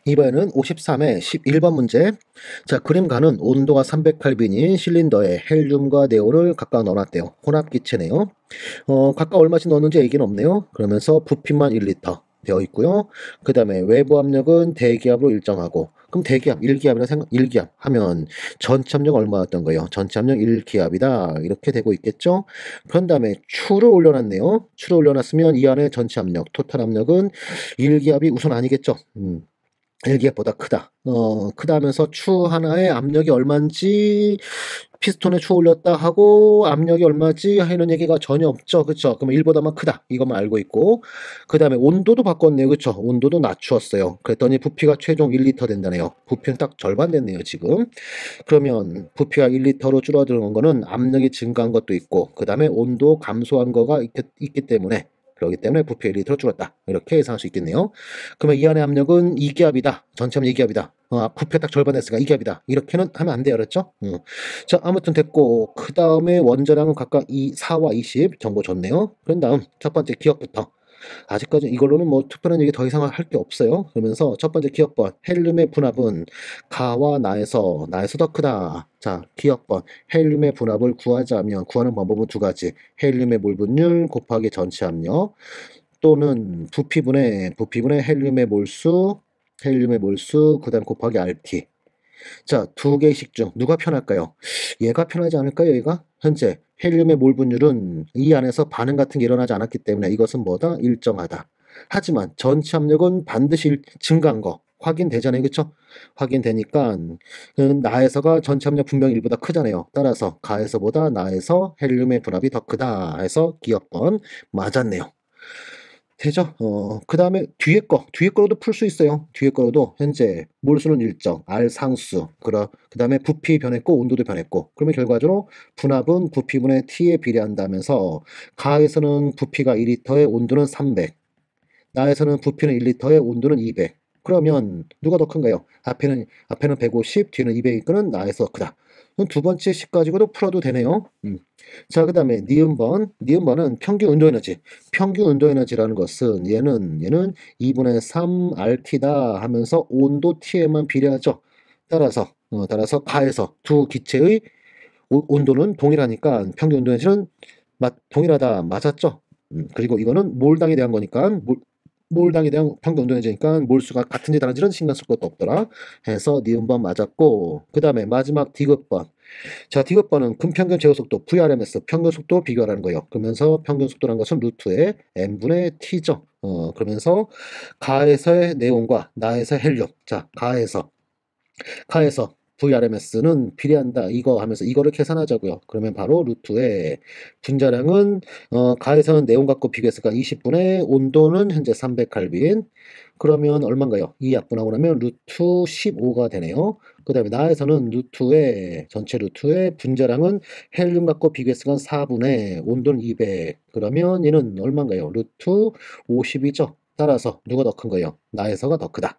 이번에는 53회 11번 문제. 자, 그림가는 온도가 300켈빈인 실린더에 헬륨과 네온을 각각 넣어놨대요. 혼합기체네요. 각각 얼마씩 넣었는지 얘기는 없네요. 그러면서 부피만 1리터 되어 있고요. 그 다음에 외부 압력은 대기압으로 일정하고, 그럼 대기압, 1기압이라 생각, 1기압 하면 전체 압력 얼마였던 거예요? 전체 압력 1기압이다. 이렇게 되고 있겠죠? 그런 다음에 추를 올려놨네요. 추를 올려놨으면 이 안에 전체 압력, 토탈 압력은 1기압이 우선 아니겠죠? 일기압보다 크다. 크다 하면서 추 하나에 압력이 얼마인지 피스톤에 추 올렸다 하고 압력이 얼마지 하는 얘기가 전혀 없죠. 그쵸? 그러면 1보다만 크다. 이것만 알고 있고. 그 다음에 온도도 바꿨네요. 그쵸? 온도도 낮추었어요. 그랬더니 부피가 최종 1리터 된다네요. 부피는 딱 절반 됐네요. 지금. 그러면 부피가 1리터로 줄어드는 거는 압력이 증가한 것도 있고 그 다음에 온도 감소한 거가 있기 때문에 그렇기 때문에 부피가 1리터로 줄었다. 이렇게 예상할 수 있겠네요. 그러면 이 안의 압력은 2기압이다. 전체 압력 2기압이다. 부피가 딱 절반 됐으니까 2기압이다. 이렇게는 하면 안 돼요. 그렇죠? 자, 아무튼 됐고 그 다음에 원자량은 각각 4와 20 정보 줬네요. 그런 다음 첫 번째 기억부터. 아직까지 이걸로는 뭐 특별한 얘기 더 이상 할 게 없어요. 그러면서 첫 번째 기억번 헬륨의 분압은 가와 나에서 더 크다. 자, 기억번 헬륨의 분압을 구하자면 구하는 방법은 두 가지. 헬륨의 몰 분율 곱하기 전체 압력 또는 부피분의 헬륨의 몰수 그다음 곱하기 RT. 자, 두 개씩 중 누가 편할까요? 얘가 편하지 않을까요? 얘가? 현재 헬륨의 몰 분율은 이 안에서 반응 같은 게 일어나지 않았기 때문에 이것은 뭐다? 일정하다. 하지만 전체 압력은 반드시 증가한 거 확인되잖아요. 그쵸? 확인되니까 나에서가 전체 압력 분명히 1보다 크잖아요. 따라서 가에서보다 나에서 헬륨의 분압이 더 크다 해서 기억번 맞았네요. 되죠? 그 다음에 뒤에 거로도 풀 수 있어요. 뒤에 거로도 현재 몰수는 일정, R 상수, 그 다음에 부피 변했고, 온도도 변했고, 그러면 결과적으로 분압은 부피분의 T에 비례한다면서, 가에서는 부피가 2리터에 온도는 300, 나에서는 부피는 1리터에 온도는 200. 그러면 누가 더 큰가요? 앞에는 150, 뒤는 200이 끄는 나에서 크다. 그럼 두 번째 식 가지고도 풀어도 되네요. 자, 그 다음에 니은번은 평균 운동 에너지. 평균 운동 에너지라는 것은 얘는 2분의 3 RT다 하면서 온도 T에만 비례하죠. 따라서 가에서 두 기체의 온도는 동일하니까 평균 운동 에너지는 동일하다. 맞았죠? 그리고 이거는 몰당에 대한 거니까 몰당에 대한 평균 운동 에너지니까 몰수가 같은지 다른지는 신경 쓸 것도 없더라. 해서 니은번 맞았고 그 다음에 마지막 디귿번. 자, 디귿번은 근평균 제곱속도 VRMS 평균 속도 비교하라는 거예요. 그러면서 평균 속도라는 것은 루트의 n분의 t죠. 그러면서 가에서의 네온과 나에서의 헬륨. 자, 가에서 VRMS는 비례한다. 이거 하면서 이거를 계산하자고요. 그러면 바로 루트의 분자량은 가에서는 네온 갖고 비교했으니까 20분의 온도는 현재 300켈빈. 그러면 얼마인가요? 이 약분하고 나면 루트 15가 되네요. 그 다음에 나에서는 전체 루트의 분자량은 헬륨 갖고 비교했으니까 4분의 온도는 200. 그러면 얘는 얼마인가요? 루트 50이죠. 따라서 누가 더 큰 거예요? 나에서가 더 크다.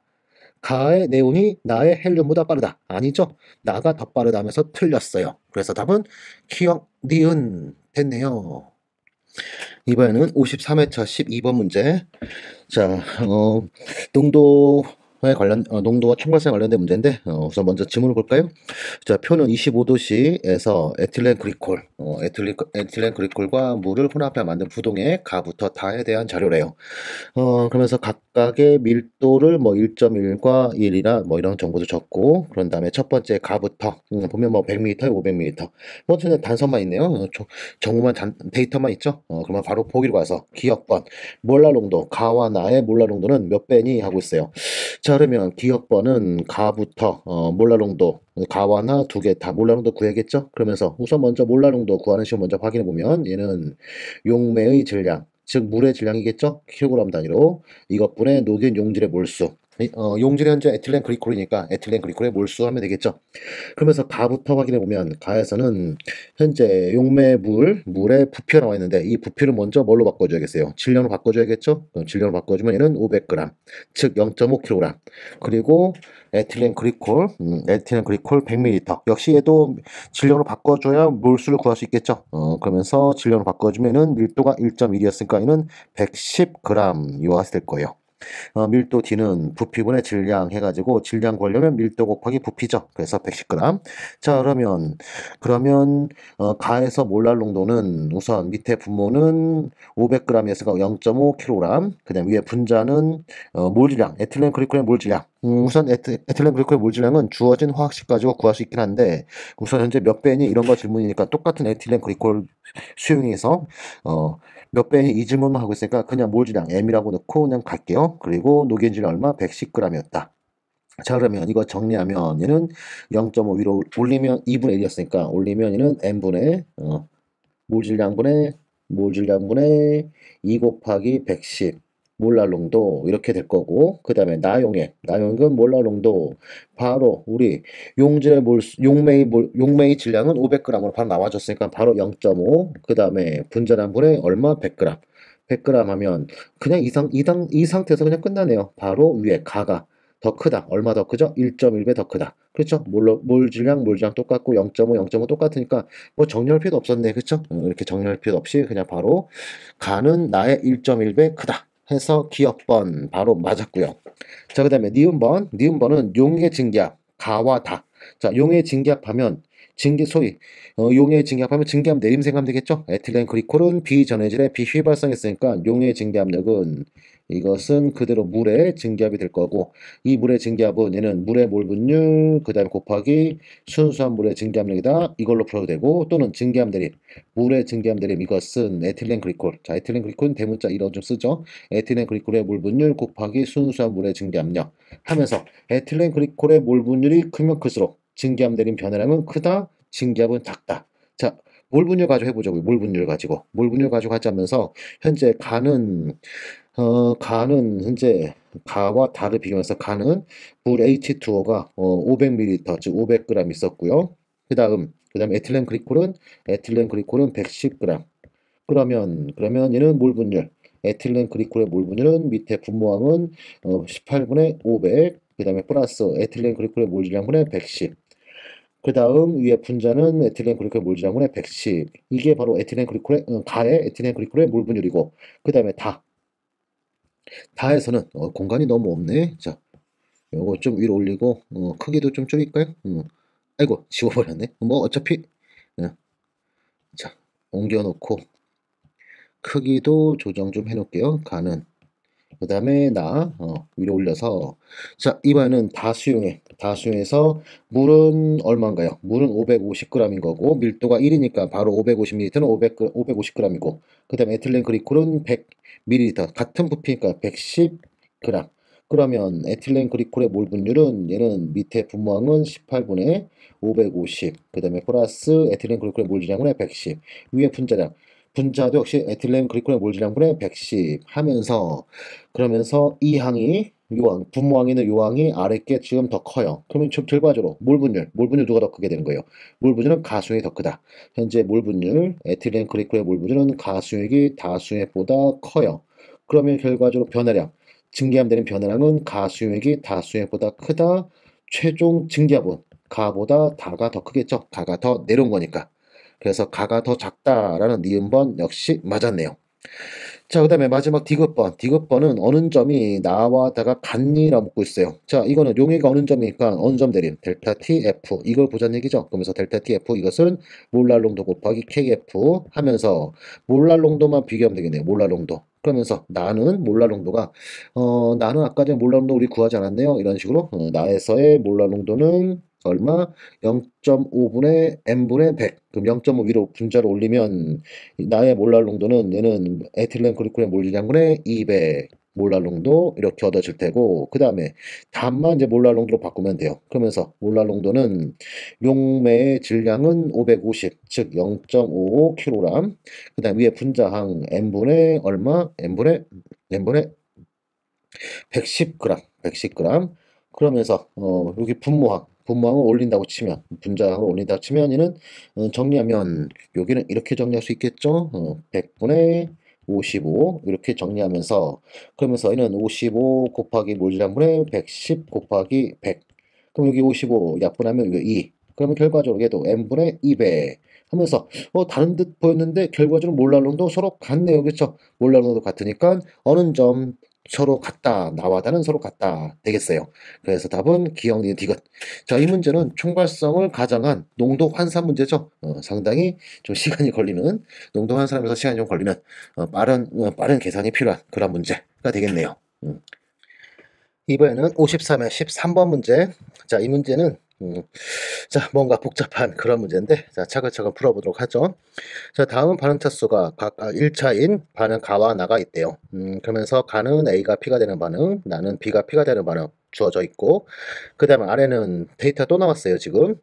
가의 네온이 나의 헬륨보다 빠르다. 아니죠. 나가 더 빠르다 하면서 틀렸어요. 그래서 답은 기억, 니은 됐네요. 이번에는 53회차 12번 문제. 자, 농도와 총괄성에 관련된 문제인데, 우선 먼저 지문을 볼까요? 자, 표는 25도씨에서 에틸렌 그리콜, 에틸렌 그리콜과 물을 혼합해 만든 부동의 가부터 다에 대한 자료래요. 그러면서 각각의 밀도를 뭐 1.1과 1이라 뭐 이런 정보도 적고, 그런 다음에 첫 번째 가부터, 보면 뭐 100m에 500m. 뭐 그냥 단서만 있네요. 데이터만 있죠? 그러면 바로 보기로 가서 기억번, 몰라 농도, 가와 나의 몰라 농도는 몇 배니 하고 있어요. 자, 그러면 기억번은 가부터, 몰라 농도, 가와 나 두 개 다 몰라 농도 구해야겠죠? 그러면서 우선 먼저 몰라 농도 구하는 식을 먼저 확인해 보면 얘는 용매의 질량, 즉 물의 질량이겠죠? 킬로그램 단위로 이것분의 녹인 용질의 몰수. 용질이 현재 에틸렌 그리콜이니까 에틸렌 그리콜의 몰수 하면 되겠죠. 그러면서 가부터 확인해 보면 가에서는 현재 물의 부피가 나와 있는데 이 부피를 먼저 뭘로 바꿔줘야겠어요? 질량으로 바꿔줘야겠죠? 그럼 질량으로 바꿔주면 얘는 500g, 즉 0.5kg. 그리고 에틸렌 그리콜 100ml. 역시 얘도 질량으로 바꿔줘야 몰수를 구할 수 있겠죠. 그러면서 질량으로 바꿔주면은 밀도가 1.1이었으니까 얘는 110g 이와 같이 될 거예요. 밀도 D는 부피분의 질량 해가지고 질량 구하려면 밀도 곱하기 부피죠. 그래서 110g. 자, 그러면 가에서 몰랄 농도는 우선 밑에 분모는 500g이었으니까 0.5kg. 그다음 위에 분자는 몰질량, 에틸렌 글리콜의 몰질량. 우선 에틸렌 글리콜의 몰질량은 주어진 화학식 가지고 구할 수 있긴 한데 우선 현재 몇 배니 이런 거 질문이니까 똑같은 에틸렌 글리콜 수용해서 몇 배니 이 질문만 하고 있으니까 그냥 몰질량 M이라고 넣고 그냥 갈게요. 그리고 녹인 질량 얼마? 110g이었다. 자, 그러면 이거 정리하면 얘는 0.5 위로 올리면 2분의 1이었으니까 올리면 얘는 M분의 몰질량분의 2 곱하기 110 몰랄 농도 이렇게 될 거고, 그 다음에 나용액은 몰랄 농도 바로 우리 용매의 질량은 500g으로 바로 나와줬으니까 바로 0.5. 그 다음에 분자량분의 얼마? 100g. 100g 하면 그냥 이 상태에서 그냥 끝나네요. 바로 위에 가가 더 크다. 얼마 더 크죠? 1.1배 더 크다. 그렇죠? 몰질량 똑같고 0.5 똑같으니까 뭐 정리할 필요도 없었네. 그쵸? 이렇게 정리할 필요 없이 그냥 바로 가는 나의 1.1배 크다 해서 기억번 바로 맞았고요. 자, 그 다음에 니은번은 용의 증기압 가와 다. 자, 용의 증기압하면 용의 증기압하면 증기압 내림생하면 되겠죠? 에틸렌 글리콜은 비전해질에 비휘발성했으니까 용의 증기압력은 이것은 그대로 물의 증기압이 될 거고, 이 물의 증기압은 얘는 물의 몰 분율 그 다음에 곱하기 순수한 물의 증기압력이다 이걸로 풀어도 되고, 또는 증기압 내림 물의 증기압 내림 이것은 에틸렌 글리콜. 자, 에틸렌 글리콜은 대문자 1어 좀 쓰죠. 에틸렌 글리콜의 몰 분율 곱하기 순수한 물의 증기압력 하면서 에틸렌 글리콜의 몰 분율이 크면 클수록 증기압 내림 변화량은 크다, 증기압은 작다. 자, 몰 분율 가지고 해보자고요. 몰 분율 가지고 하자면서 현재 가는 현재 가와 다를 비교하면서 가는 물 H2O가 500ml 즉 500g 있었고요. 그다음 에틸렌 글리콜은 110g. 그러면 얘는 몰 분율. 에틸렌 글리콜의 몰 분율은 밑에 분모항은 18분의 500. 그다음에 플러스 에틸렌 글리콜의 몰 질량분의 110. 그다음 위에 분자는 에틸렌 글리콜의 몰 질량분의 110. 이게 바로 가의 에틸렌 글리콜의 몰 분율이고, 그다음에 다에서는 공간이 너무 없네. 자, 요거 좀 위로 올리고 크기도 좀 줄일까요? 아이고 지워버렸네. 뭐 어차피 자, 옮겨놓고 크기도 조정 좀 해놓을게요. 그 다음에 위로 올려서, 자, 이번에는 다수용해서 물은 얼마인가요? 물은 550g인 거고 밀도가 1이니까 바로 550ml는 550g이고, 그 다음에 에틸렌 글리콜은 100ml 같은 부피니까 110g. 그러면 에틸렌 글리콜의 몰 분율은 얘는 밑에 분모항은 18분의 550, 그 다음에 플러스 에틸렌 글리콜의 몰 질량분의 110, 위에 분자도 역시 에틸렌 글리콜의 몰 질량분의 110 하면서, 그러면서 이 항이 분모항에 있는 요항이 아래께 지금 더 커요. 그러면 결과적으로 몰 분율 누가 더 크게 되는 거예요? 몰 분율은 가수액이 더 크다. 현재 에틸렌 글리콜의 몰 분율은 가수액이 다수액보다 커요. 그러면 결과적으로 증기압되는 변화량은 가수액이 다수액보다 크다. 최종 증기압은 가보다 다가 더 크겠죠. 가가 더 내려온 거니까. 그래서 가가 더 작다라는 니은번 역시 맞았네요. 자, 그 다음에 마지막 디귿번은 어느 점이 나와 다가 같니라고 묻고 있어요. 자, 이거는 용해가 어느 점이니까 어느 점 대림 델타 T F 이걸 보자는 얘기죠. 그러면서 델타 T F 이것은 몰랄 농도 곱하기 KF 하면서 몰랄 농도만 비교하면 되겠네요. 몰랄 농도. 그러면서 나는 아까 전에 몰랄 농도 우리 구하지 않았네요. 이런 식으로 나에서의 몰랄 농도는 얼마? 0.5분의 n분의 100. 그럼 0.5 위로 분자를 올리면 나의 몰랄 농도는 얘는 에틸렌 글리콜의 몰 질량분의 200 몰랄 농도 이렇게 얻어질 테고, 그 다음에 단만 이제 몰랄 농도로 바꾸면 돼요. 그러면서 몰랄 농도는 용매의 질량은 550, 즉 0.55kg. 그 다음 위에 분자항 n분의 얼마? n분의 110g, 110g. 그러면서 여기 분모항을 올린다고 치면, 분자항을 올린다고 치면 얘는 정리하면 여기는 이렇게 정리할 수 있겠죠. 100분의 55 이렇게 정리하면서, 그러면서 얘는 55 곱하기 몰질량분의 110 곱하기 100. 그럼 여기 55 약분하면 이거 2. 그러면 결과적으로 얘도 n분의 200 하면서 다른 듯 보였는데 결과적으로 몰랄 농도 서로 같네요. 그렇죠? 몰랄 농도 같으니까 어느 점 서로 같다. 나와 다른 서로 같다. 되겠어요. 그래서 답은 기억, 니은, 디귿. 자, 이 문제는 총괄성을 가정한 농도 환산 문제죠. 상당히 좀 시간이 걸리는, 농도 환산하면서 시간이 좀 걸리는, 빠른 계산이 필요한 그런 문제가 되겠네요. 이번에는 53의 13번 문제. 자, 이 문제는, 자, 뭔가 복잡한 그런 문제인데, 자, 차근차근 풀어보도록 하죠. 자, 다음 반응 차수가 각각 1차인 반응 가와 나가 있대요. 그러면서 가는 A가 P가 되는 반응, 나는 B가 P가 되는 반응 주어져 있고, 그 다음에 아래는 데이터 또 나왔어요, 지금.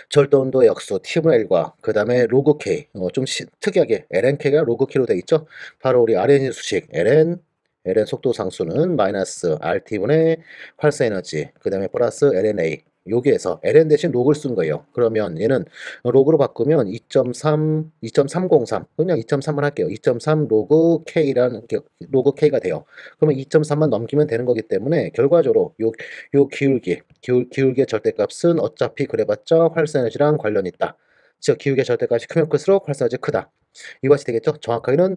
절도 온도의 역수 T분의 1과 그 다음에 로그 K, 좀 특이하게 LNK가 로그 K로 되어 있죠. 바로 우리 RNA 수식 LN 속도 상수는 마이너스 RT분의 활성 에너지, 그 다음에 플러스 LNA. 여기에서 ln 대신 로그를 쓴 거예요. 그러면 얘는 로그로 바꾸면 2.3, 2.303, 그냥 2.3만 할게요. 2.3 로그 K라는 로그 K가 돼요. 그러면 2.3만 넘기면 되는 거기 때문에 결과적으로 요 기울기의 절대값은 어차피 그래봤자 활성에너지랑 관련이 있다. 즉 기울기의 절대값이 크면 클수록 활성에너지 크다. 이것이 되겠죠. 정확하게는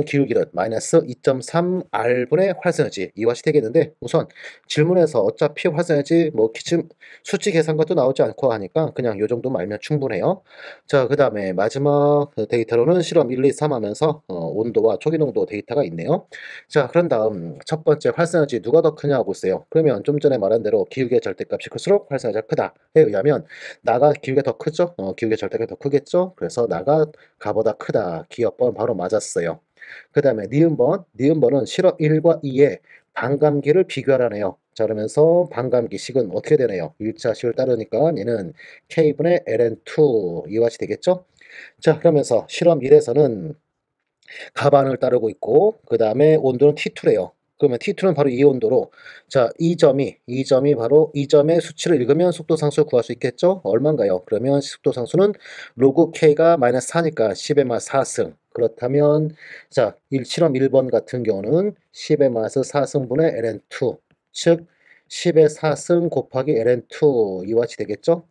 기울기는 마이너스 2.3R분의 활성에너지 이것이 되겠는데, 우선 질문에서 어차피 활성에너지 뭐 기침 수치 계산 것도 나오지 않고 하니까 그냥 요 정도만 알면 충분해요. 자, 그 다음에 마지막 데이터로는 실험 1, 2, 3 하면서 온도와 초기농도 데이터가 있네요. 자, 그런 다음 첫 번째 활성에너지 누가 더 크냐고 있어요. 그러면 좀 전에 말한 대로 기울기의 절대값이 클수록 활성에너지가 크다에 의하면 나가 기울기가 더 크죠. 기울기의 절대값이 더 크겠죠. 그래서 나가 가보다 크다. 기업번 바로 맞았어요. 그 다음에 니은번은 실험 1과 2의 반감기를 비교하라네요. 자, 그러면서 반감기식은 어떻게 되네요? 1차 식을 따르니까 얘는 K분의 ln2 이와 같이 되겠죠? 자, 그러면서 실험 1에서는 가반을 따르고 있고, 그 다음에 온도는 T2래요. 그러면 T2는 바로 이 온도로, 자, 이 점이 바로 이 점의 수치를 읽으면 속도 상수를 구할 수 있겠죠? 얼마인가요? 그러면 속도 상수는 로그 K가 마이너스 4니까 10의 마 4승. 그렇다면, 자, 실험 1번 같은 경우는 10의 마이너스 4승분의 ln2. 즉, 10의 4승 곱하기 ln2 이와 같이 되겠죠?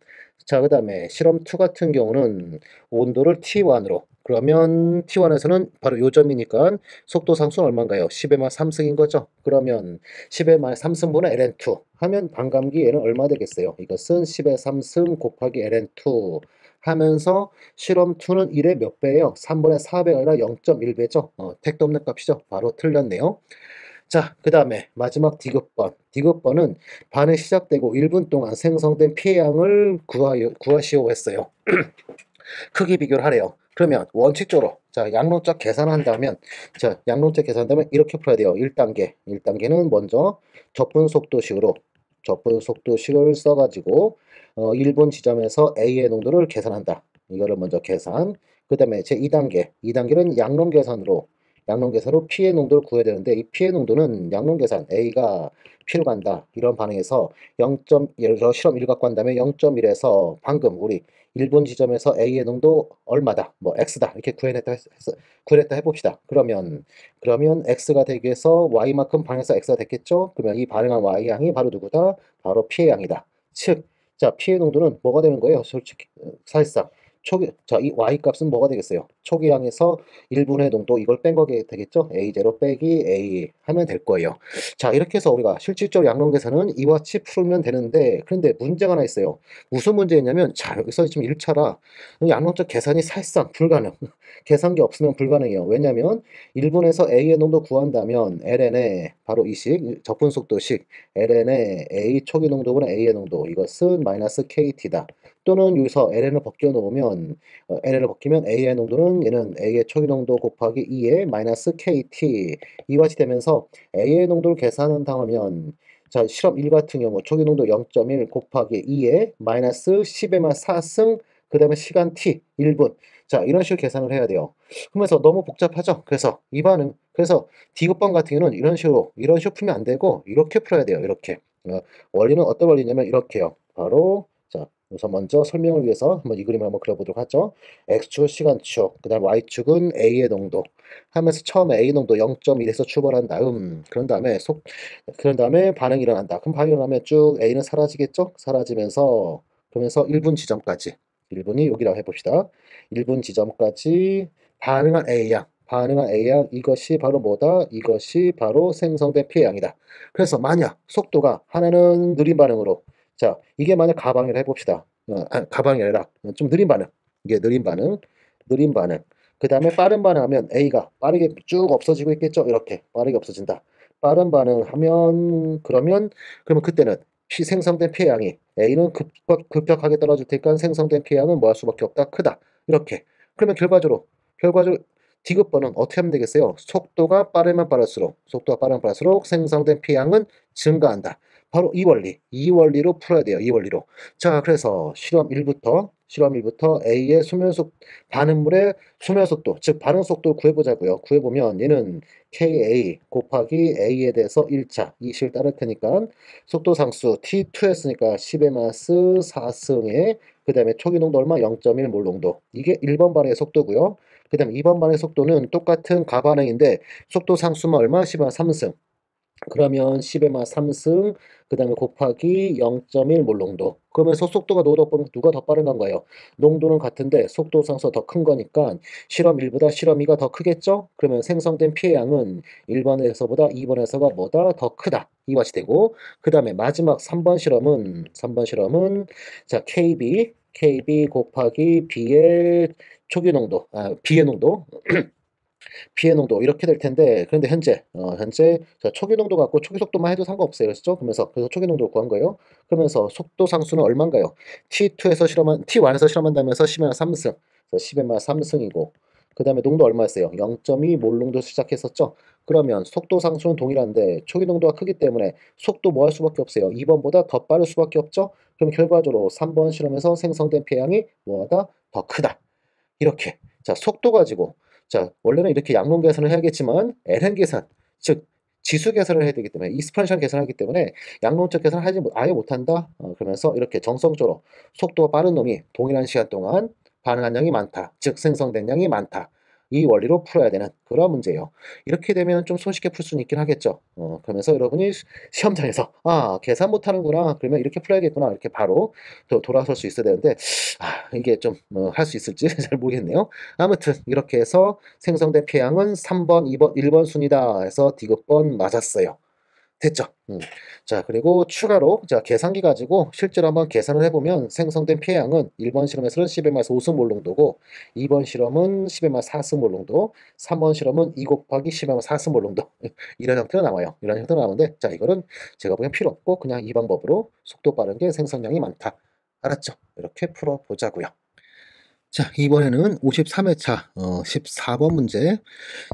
자, 그 다음에 실험 2 같은 경우는 온도를 T1으로, 그러면 T1에서는 바로 요 점이니까 속도 상수는 얼마인가요? 10의 마 3승인 거죠. 그러면 10의 마 3승분의 ln2 하면 반감기 얘는 얼마 되겠어요? 이것은 10의 3승 곱하기 ln2 하면서 실험 2는 1의 몇 배예요? 3분의 4배가 아니라 0.1배죠. 택도 없는 값이죠. 바로 틀렸네요. 자, 그 다음에 마지막 디귿번. 디귿번은 반응 시작되고 1분 동안 생성된 피해 양을 구하시오 했어요. 크기 비교를 하래요. 그러면 원칙적으로 자, 양론적 계산한다면 자, 양론적 계산한다면 이렇게 풀어야 돼요. 1단계는 먼저 접분 속도식을 써가지고 1분 지점에서 A의 농도를 계산한다. 이거를 먼저 계산. 그 다음에 제 2단계는 양론 계산으로 P의 농도를 구해야 되는데, 이 P의 농도는 양론 계산 A가 P로 간다. 이런 반응에서 0. 예를 들어 실험 1 갖고 한다면 0.1에서 방금 우리 1분 지점에서 A의 농도 얼마다, 뭐 X다 이렇게 구해냈다 해봅시다. 그러면 X가 되기 위해서 Y만큼 반응해서 X가 됐겠죠? 그러면 이 반응한 Y양이 바로 누구다? 바로 P의 양이다. 즉, 자, P의 농도는 뭐가 되는 거예요? 솔직히 사실상 자, 이 Y 값은 뭐가 되겠어요? 초기양에서 1분의 농도 이걸 뺀 거게 되겠죠? A0 빼기 A 하면 될 거예요. 자, 이렇게 해서 우리가 실질적으로 양론 계산은 이와 같이 풀면 되는데, 그런데 문제가 하나 있어요. 무슨 문제였냐면, 자, 여기서 지금 1차라 양론적 계산이 사실상 불가능. 계산기 없으면 불가능해요. 왜냐면 1분에서 A의 농도 구한다면 ln의 바로 이식 접근 속도식 ln의 A 초기 농도분의 A의 농도, 이것은 마이너스 KT다. 또는 여기서 ln을 벗겨 놓으면 ln을 벗기면 A의 농도는 얘는 A의 초기 농도 곱하기 2의 마이너스 KT 이와 같이 되면서 A의 농도를 계산한다 하면, 자, 실험 1 같은 경우 초기 농도 0.1 곱하기 2에 마이너스 10의 마 4승, 그 다음에 시간 t 1분. 자, 이런 식으로 계산을 해야 돼요. 그러면서 너무 복잡하죠. 그래서 D급번 같은 경우는 이런 식으로 풀면 안 되고 이렇게 풀어야 돼요. 이렇게. 원리는 어떤 원리냐면 이렇게요. 바로 자, 우선 먼저 설명을 위해서 한번 이 그림을 한번 그려보도록 하죠. X축은 시간축, 그 다음 Y축은 A의 농도 하면서 처음에 A 농도 0.1에서 출발한 다음, 그런 다음에 반응이 일어난다. 그럼 반응이 일어나면 쭉 A는 사라지겠죠? 사라지면서, 그러면서 1분 지점까지, 1분이 여기라고 해봅시다. 1분 지점까지 반응한 A양, 반응한 A양 이것이 바로 뭐다? 이것이 바로 생성된 P양이다. 그래서 만약 속도가 하나는 느린 반응으로 자 이게 만약 가방이라 해봅시다. 가방이 아니라 좀 느린 반응. 이게 느린 반응. 그 다음에 빠른 반응하면 A가 빠르게 쭉 없어지고 있겠죠? 이렇게 빠르게 없어진다. 빠른 반응하면 그러면 그때는 생성된 P양이 A는 급격하게 떨어질 테니까 생성된 P양은 뭐 할 수밖에 없다? 크다. 이렇게. 그러면 결과적으로 디귿번은 어떻게 하면 되겠어요? 속도가 빠르면 빠를수록 생성된 P양은 증가한다. 바로 이 원리로 풀어야 돼요. 이 원리로. 자, 그래서 실험 1부터 A의 반응물의 소멸 속도, 즉 반응 속도를 구해보자고요. 구해보면 얘는 KA 곱하기 A에 대해서 1차, 이 실 따를 테니까 속도 상수 T2 했으니까 10의 마스 4승에 그 다음에 초기 농도 얼마? 0.1몰 농도. 이게 1번 반응의 속도고요. 그 다음에 2번 반응의 속도는 똑같은 가반응인데 속도 상수만 얼마? 10의 마스 3승. 그러면 10의 마 3승 그 다음에 곱하기 0.1몰 농도. 그러면서 속도가 누가 더 빠른 건가요? 농도는 같은데 속도 상수가 더 큰 거니까 실험 1보다 실험 2가 더 크겠죠? 그러면 생성된 피해 양은 1번에서보다 2번에서가 뭐다? 더 크다. 이것이 되고 그 다음에 마지막 3번 실험은 자 KB 곱하기 B의 초기 농도, B의 농도 피해 농도 이렇게 될 텐데 그런데 현재 자, 초기 농도 갖고 초기 속도만 해도 상관없어요. 그렇죠? 그래서 초기 농도를 구한 거예요. 그러면서 속도 상수는 얼마인가요? T1에서 실험한다면서 10의 3승. 그래서 10의 3승이고 그 다음에 농도 얼마였어요? 0.2몰 농도 시작했었죠? 그러면 속도 상수는 동일한데 초기 농도가 크기 때문에 속도 뭐 할 수밖에 없어요? 2번보다 더 빠를 수밖에 없죠? 그럼 결과적으로 3번 실험에서 생성된 폐양이 뭐하다? 더 크다. 이렇게. 자, 속도 가지고. 자, 원래는 이렇게 양론 계산을 해야겠지만, LN 계산, 즉, 지수 계산을 해야 되기 때문에, 익스포넨셜 계산을 하기 때문에, 양론적 계산을 아예 못한다? 그러면서 이렇게 정성적으로 속도가 빠른 놈이 동일한 시간 동안 반응한 양이 많다. 즉, 생성된 양이 많다. 이 원리로 풀어야 되는 그런 문제예요. 이렇게 되면 좀 손쉽게 풀 수는 있긴 하겠죠. 그러면서 여러분이 시험장에서, 계산 못하는구나. 그러면 이렇게 풀어야겠구나. 이렇게 바로 돌아설 수 있어야 되는데, 이게 좀 할 수 있을지 잘 모르겠네요. 아무튼 이렇게 해서 생성된 폐양은 3번, 2번, 1번 순이다 해서 디귿번 맞았어요. 됐죠? 자, 그리고 추가로 자, 계산기 가지고 실제로 한번 계산을 해보면 생성된 폐양은 1번 실험에서는 10의 마이너스 5승몰 농도고 2번 실험은 10의 마이너스 4승몰 농도 3번 실험은 2 곱하기 10의 마이너스 4승몰 농도 이런 형태로 나와요. 이런 형태로 나오는데 자, 이거는 제가 보기엔 필요 없고 그냥 이 방법으로 속도 빠른 게 생성량이 많다. 알았죠? 이렇게 풀어보자고요. 자, 이번에는 53회차 14번 문제.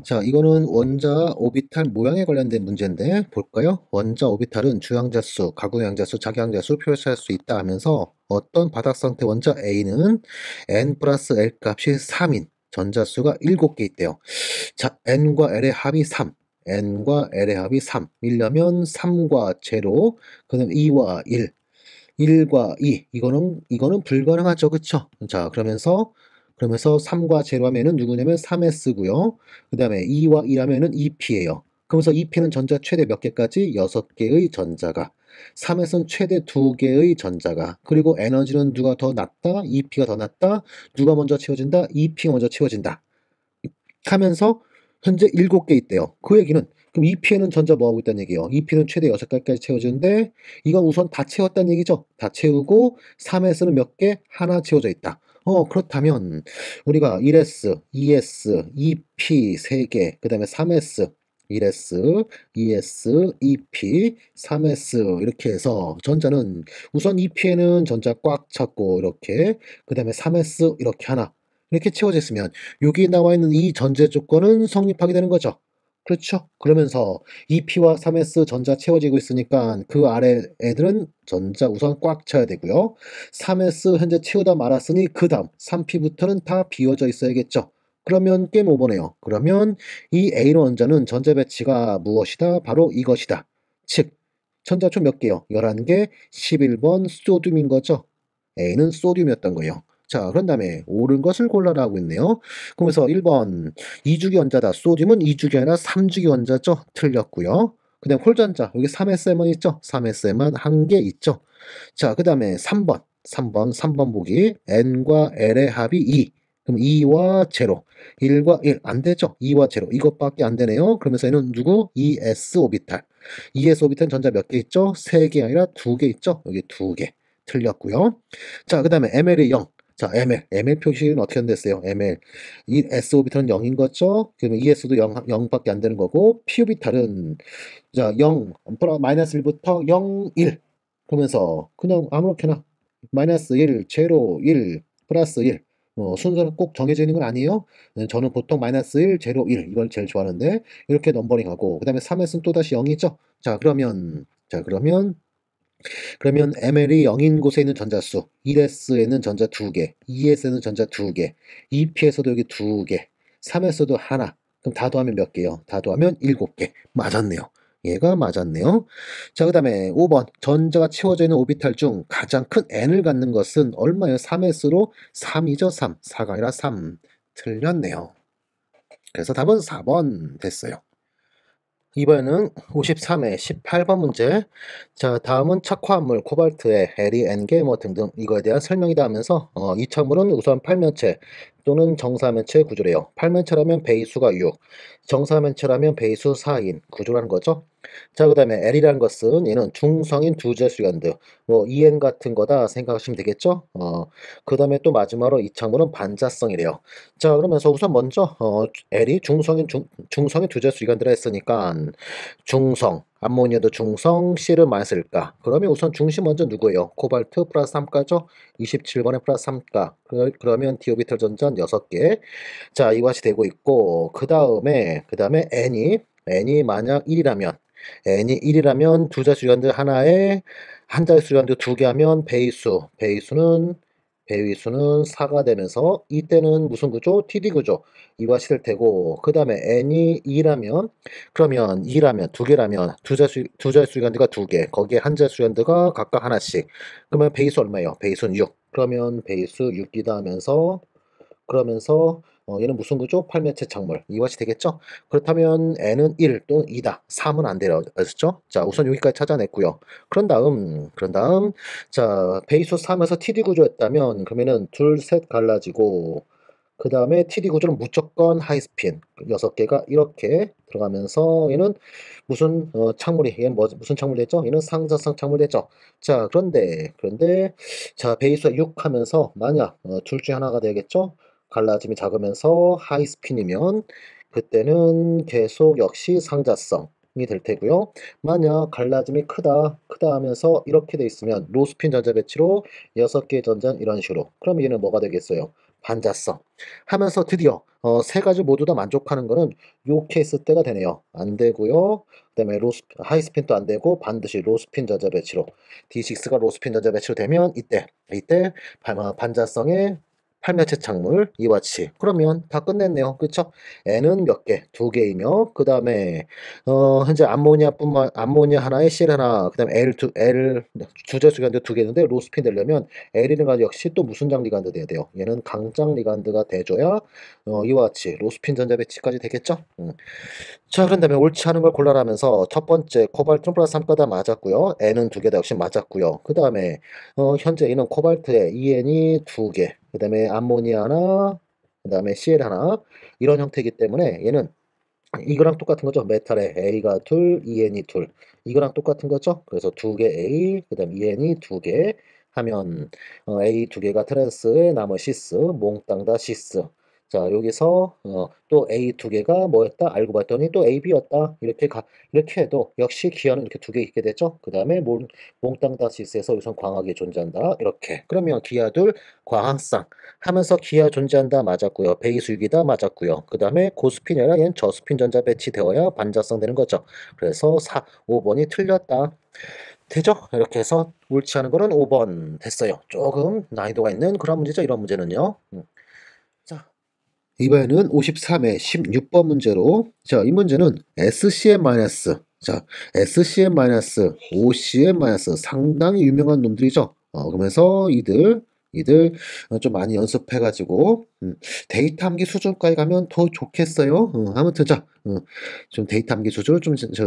자, 이거는 원자 오비탈 모양에 관련된 문제인데 볼까요? 원자 오비탈은 주양자수, 가구양자수, 작용양자수 표시할 수 있다 하면서 어떤 바닥 상태 원자 A는 n 플러스 L 값이 3인 전자수가 7개 있대요. 자, n과 L의 합이 3. n과 L의 합이 3. 이려면 3과 제로, 그다음 2와 1. 1과 2 이거는 불가능하죠. 그쵸? 자, 그러면서 3과 제로 하면은 누구냐면 3s고요. 그다음에 2와 1 하면은 2p예요. 그러면서 2p는 전자 최대 몇 개까지? 6개의 전자가. 3s는 최대 2개의 전자가. 그리고 에너지는 누가 더 낮다? 2p가 더 낮다. 누가 먼저 채워진다? 2p가 먼저 채워진다. 하면서 현재 7개 있대요. 그 얘기는 그럼 2P에는 전자 뭐 하고 있다는 얘기예요? 2P는 최대 6개까지 채워주는데 이건 우선 다 채웠다는 얘기죠. 다 채우고 3S는 몇 개? 하나 채워져 있다. 그렇다면 우리가 1S, 2S, 2P 3개, 그 다음에 3S, 1S, 2S, 2P, 3S 이렇게 해서 전자는 우선 2P에는 전자 꽉 찼고 이렇게 그 다음에 3S 이렇게 하나 이렇게 채워져 있으면 여기 나와 있는 이 전제 조건은 성립하게 되는 거죠. 그렇죠? 그러면서 2P와 3S 전자 채워지고 있으니까 그 아래 애들은 전자 우선 꽉 차야 되고요. 3S 현재 채우다 말았으니 그 다음 3P부터는 다 비워져 있어야겠죠. 그러면 게임 오버네요. 그러면 이 A로 원자는 전자 배치가 무엇이다? 바로 이것이다. 즉 전자 총 몇 개요? 11개, 11번 소듐인 거죠. A는 소듐이었던 거예요. 자, 그런 다음에 옳은 것을 골라라 고 있네요. 그러면서 1번 2주기 원자다. 소듐은 2주기 아니라 3주기 원자죠. 틀렸고요. 그 다음 홀전자 여기 3S만 있죠. 3S만 한 개 있죠. 자, 그 다음에 3번 보기 N과 L의 합이 2. 그럼 2와 제로, 1과 1 안 되죠? 2와 제로 이것밖에 안 되네요. 그러면서 얘는 누구? ES 오비탈. ES 오비탈 전자 몇 개 있죠? 3개 아니라 2개 있죠? 여기 2개. 틀렸고요. 자, 그다음에 ML이 0. 자, ML 표시는 어떻게 됐어요? ML. 이 S 오비탈은 0인 거죠? 그러면 ES도 0밖에 안 되는 거고, P 오비탈은 자, 0, 마이너스 1부터 0, 1. 그러면서 그냥 아무렇게나 마이너스 1, 제로, 1, 플러스 1. 순서는 꼭 정해져 있는 건 아니에요. 저는 보통 마이너스 1, 제로, 1 이걸 제일 좋아하는데 이렇게 넘버링하고 그 다음에 3S는 또다시 0이죠. 자, 그러면 ML이 0인 곳에 있는 전자수 1S에는 전자 2개, 2S에는 전자 2개, 2P에서도 여기 2개, 3S도 하나. 그럼 다 더하면 몇 개요? 다 더하면 7개. 맞았네요. 얘가 맞았네요. 자, 그 다음에 5번. 전자가 채워져 있는 오비탈 중 가장 큰 n을 갖는 것은 얼마예요? 3S로 3이죠. 3. 4가 아니라 3. 틀렸네요. 그래서 답은 4번 됐어요. 이번에는 53회 18번 문제. 자, 다음은 착화합물 코발트의 L이 N개 뭐 등등 이거에 대한 설명이다 하면서 이 착물은 우선 팔면체 또는 정사면체 구조래요. 팔면체라면 배수가 6, 정사면체라면 배수 4인 구조라는 거죠. 자, 그 다음에 L이라는 것은 얘는 중성인 두제수연드 뭐 EN 같은 거다 생각하시면 되겠죠. 그 다음에 또 마지막으로 이 착물은 반자성이래요. 자, 그러면서 우선 먼저 L이 중성인 두제수이간들을 했으니까 중성, 암모니아도 중성, C를 많이 쓸까? 그러면 우선 중심 먼저 누구예요? 코발트 플러스 3가죠? 27번에 플러스 3가. 그러면 디오비탈 전전 6개. 자, 이것이 되고 있고, 그 다음에 N이 만약 1이라면, 두 자수 유한들 하나에 한 자수 유한들 2개 하면 배위수는 4가 되면서 이때는 무슨 구조? TD 구조. 이것이 될 테고 그 다음에 n이 2라면 그러면 2라면 2개라면 두 자수 유한드가 2개 거기에 한 자수 유한드가 각각 하나씩 그러면 배수 얼마예요? 배수는 6. 그러면 배수 6이다 하면서 그러면서 얘는 무슨 구조? 팔매체 착물. 이것이 되겠죠? 그렇다면 n은 1 또는 2다. 3은 안 되었죠? 자, 우선 여기까지 찾아냈고요. 그런 다음 자, 배수 3에서 TD 구조였다면 그러면은 둘, 셋 갈라지고 그 다음에 TD 구조는 무조건 하이스핀 6개가 이렇게 들어가면서 얘는 무슨 얘는 무슨 착물 됐죠? 얘는 상자성 착물 됐죠? 자, 그런데 자, 배수가 6 하면서 만약 둘 중에 하나가 되겠죠? 갈라짐이 작으면서 하이스핀이면 그때는 계속 역시 상자성이 될 테고요. 만약 갈라짐이 크다 하면서 이렇게 돼 있으면 로스핀 전자 배치로 6개의 전자는 이런 식으로. 그럼 얘는 뭐가 되겠어요? 반자성. 하면서 드디어 세 가지 모두 다 만족하는 거는 요 케이스 때가 되네요. 안 되고요. 그다음에 하이스핀도 안 되고 반드시 로스핀 전자 배치로 D6가 로스핀 전자 배치로 되면 이때 반자성의 팔매체 착물 이와 같이 그러면 다 끝냈네요. 그렇죠? N은 몇 개? 2개이며 그 다음에 현재 암모니아 하나에 CL 하나 그 다음에 L 주제수 리간드 2개인데 로스핀 되려면 L이는 가 역시 또 무슨 장 리간드 돼야 돼요? 얘는 강장 리간드가 돼줘야 이와 같이 로스핀 전자 배치까지 되겠죠? 자, 그런 다음에 옳지 않은 걸 골라라면서 첫 번째 코발트 플러스 3가 다 맞았고요. N은 2개 다 역시 맞았고요. 그 다음에 현재 E는 코발트에 EN이 2개, 그 다음에 암모니아 하나, 그 다음에 CL 하나 이런 형태이기 때문에 얘는 이거랑 똑같은 거죠. 메탈에 A가 둘, EN이 둘. 이거랑 똑같은 거죠. 그래서 2개 A, 그 다음 EN이 2개 하면 A 2개가 트랜스에 남은 시스, 몽땅 다 시스. 자, 여기서 또 A 2개가 뭐였다? 알고 봤더니 또 AB였다. 이렇게 해도 역시 기하는 이렇게 2개 있게 되죠. 그 다음에 몽땅 다 시스에서 우선 광학이 존재한다. 이렇게. 그러면 기하둘 광학상 하면서 기하 존재한다 맞았고요. 배기수익이다 맞았고요. 그 다음에 고스핀이 아니라 얘는 저스핀 전자 배치되어야 반자성 되는 거죠. 그래서 5번이 틀렸다. 되죠? 이렇게 해서 옳지 않은 거는 5번 됐어요. 조금 난이도가 있는 그런 문제죠. 이런 문제는요. 자, 이번에는 53회 16번 문제로 자, 이 문제는 SCM-, 자, SCM-, OCM- 상당히 유명한 놈들이죠. 그러면서 이들 좀 많이 연습해가지고 데이터 암기 수준까지 가면 더 좋겠어요. 아무튼 자, 좀 데이터 암기 수준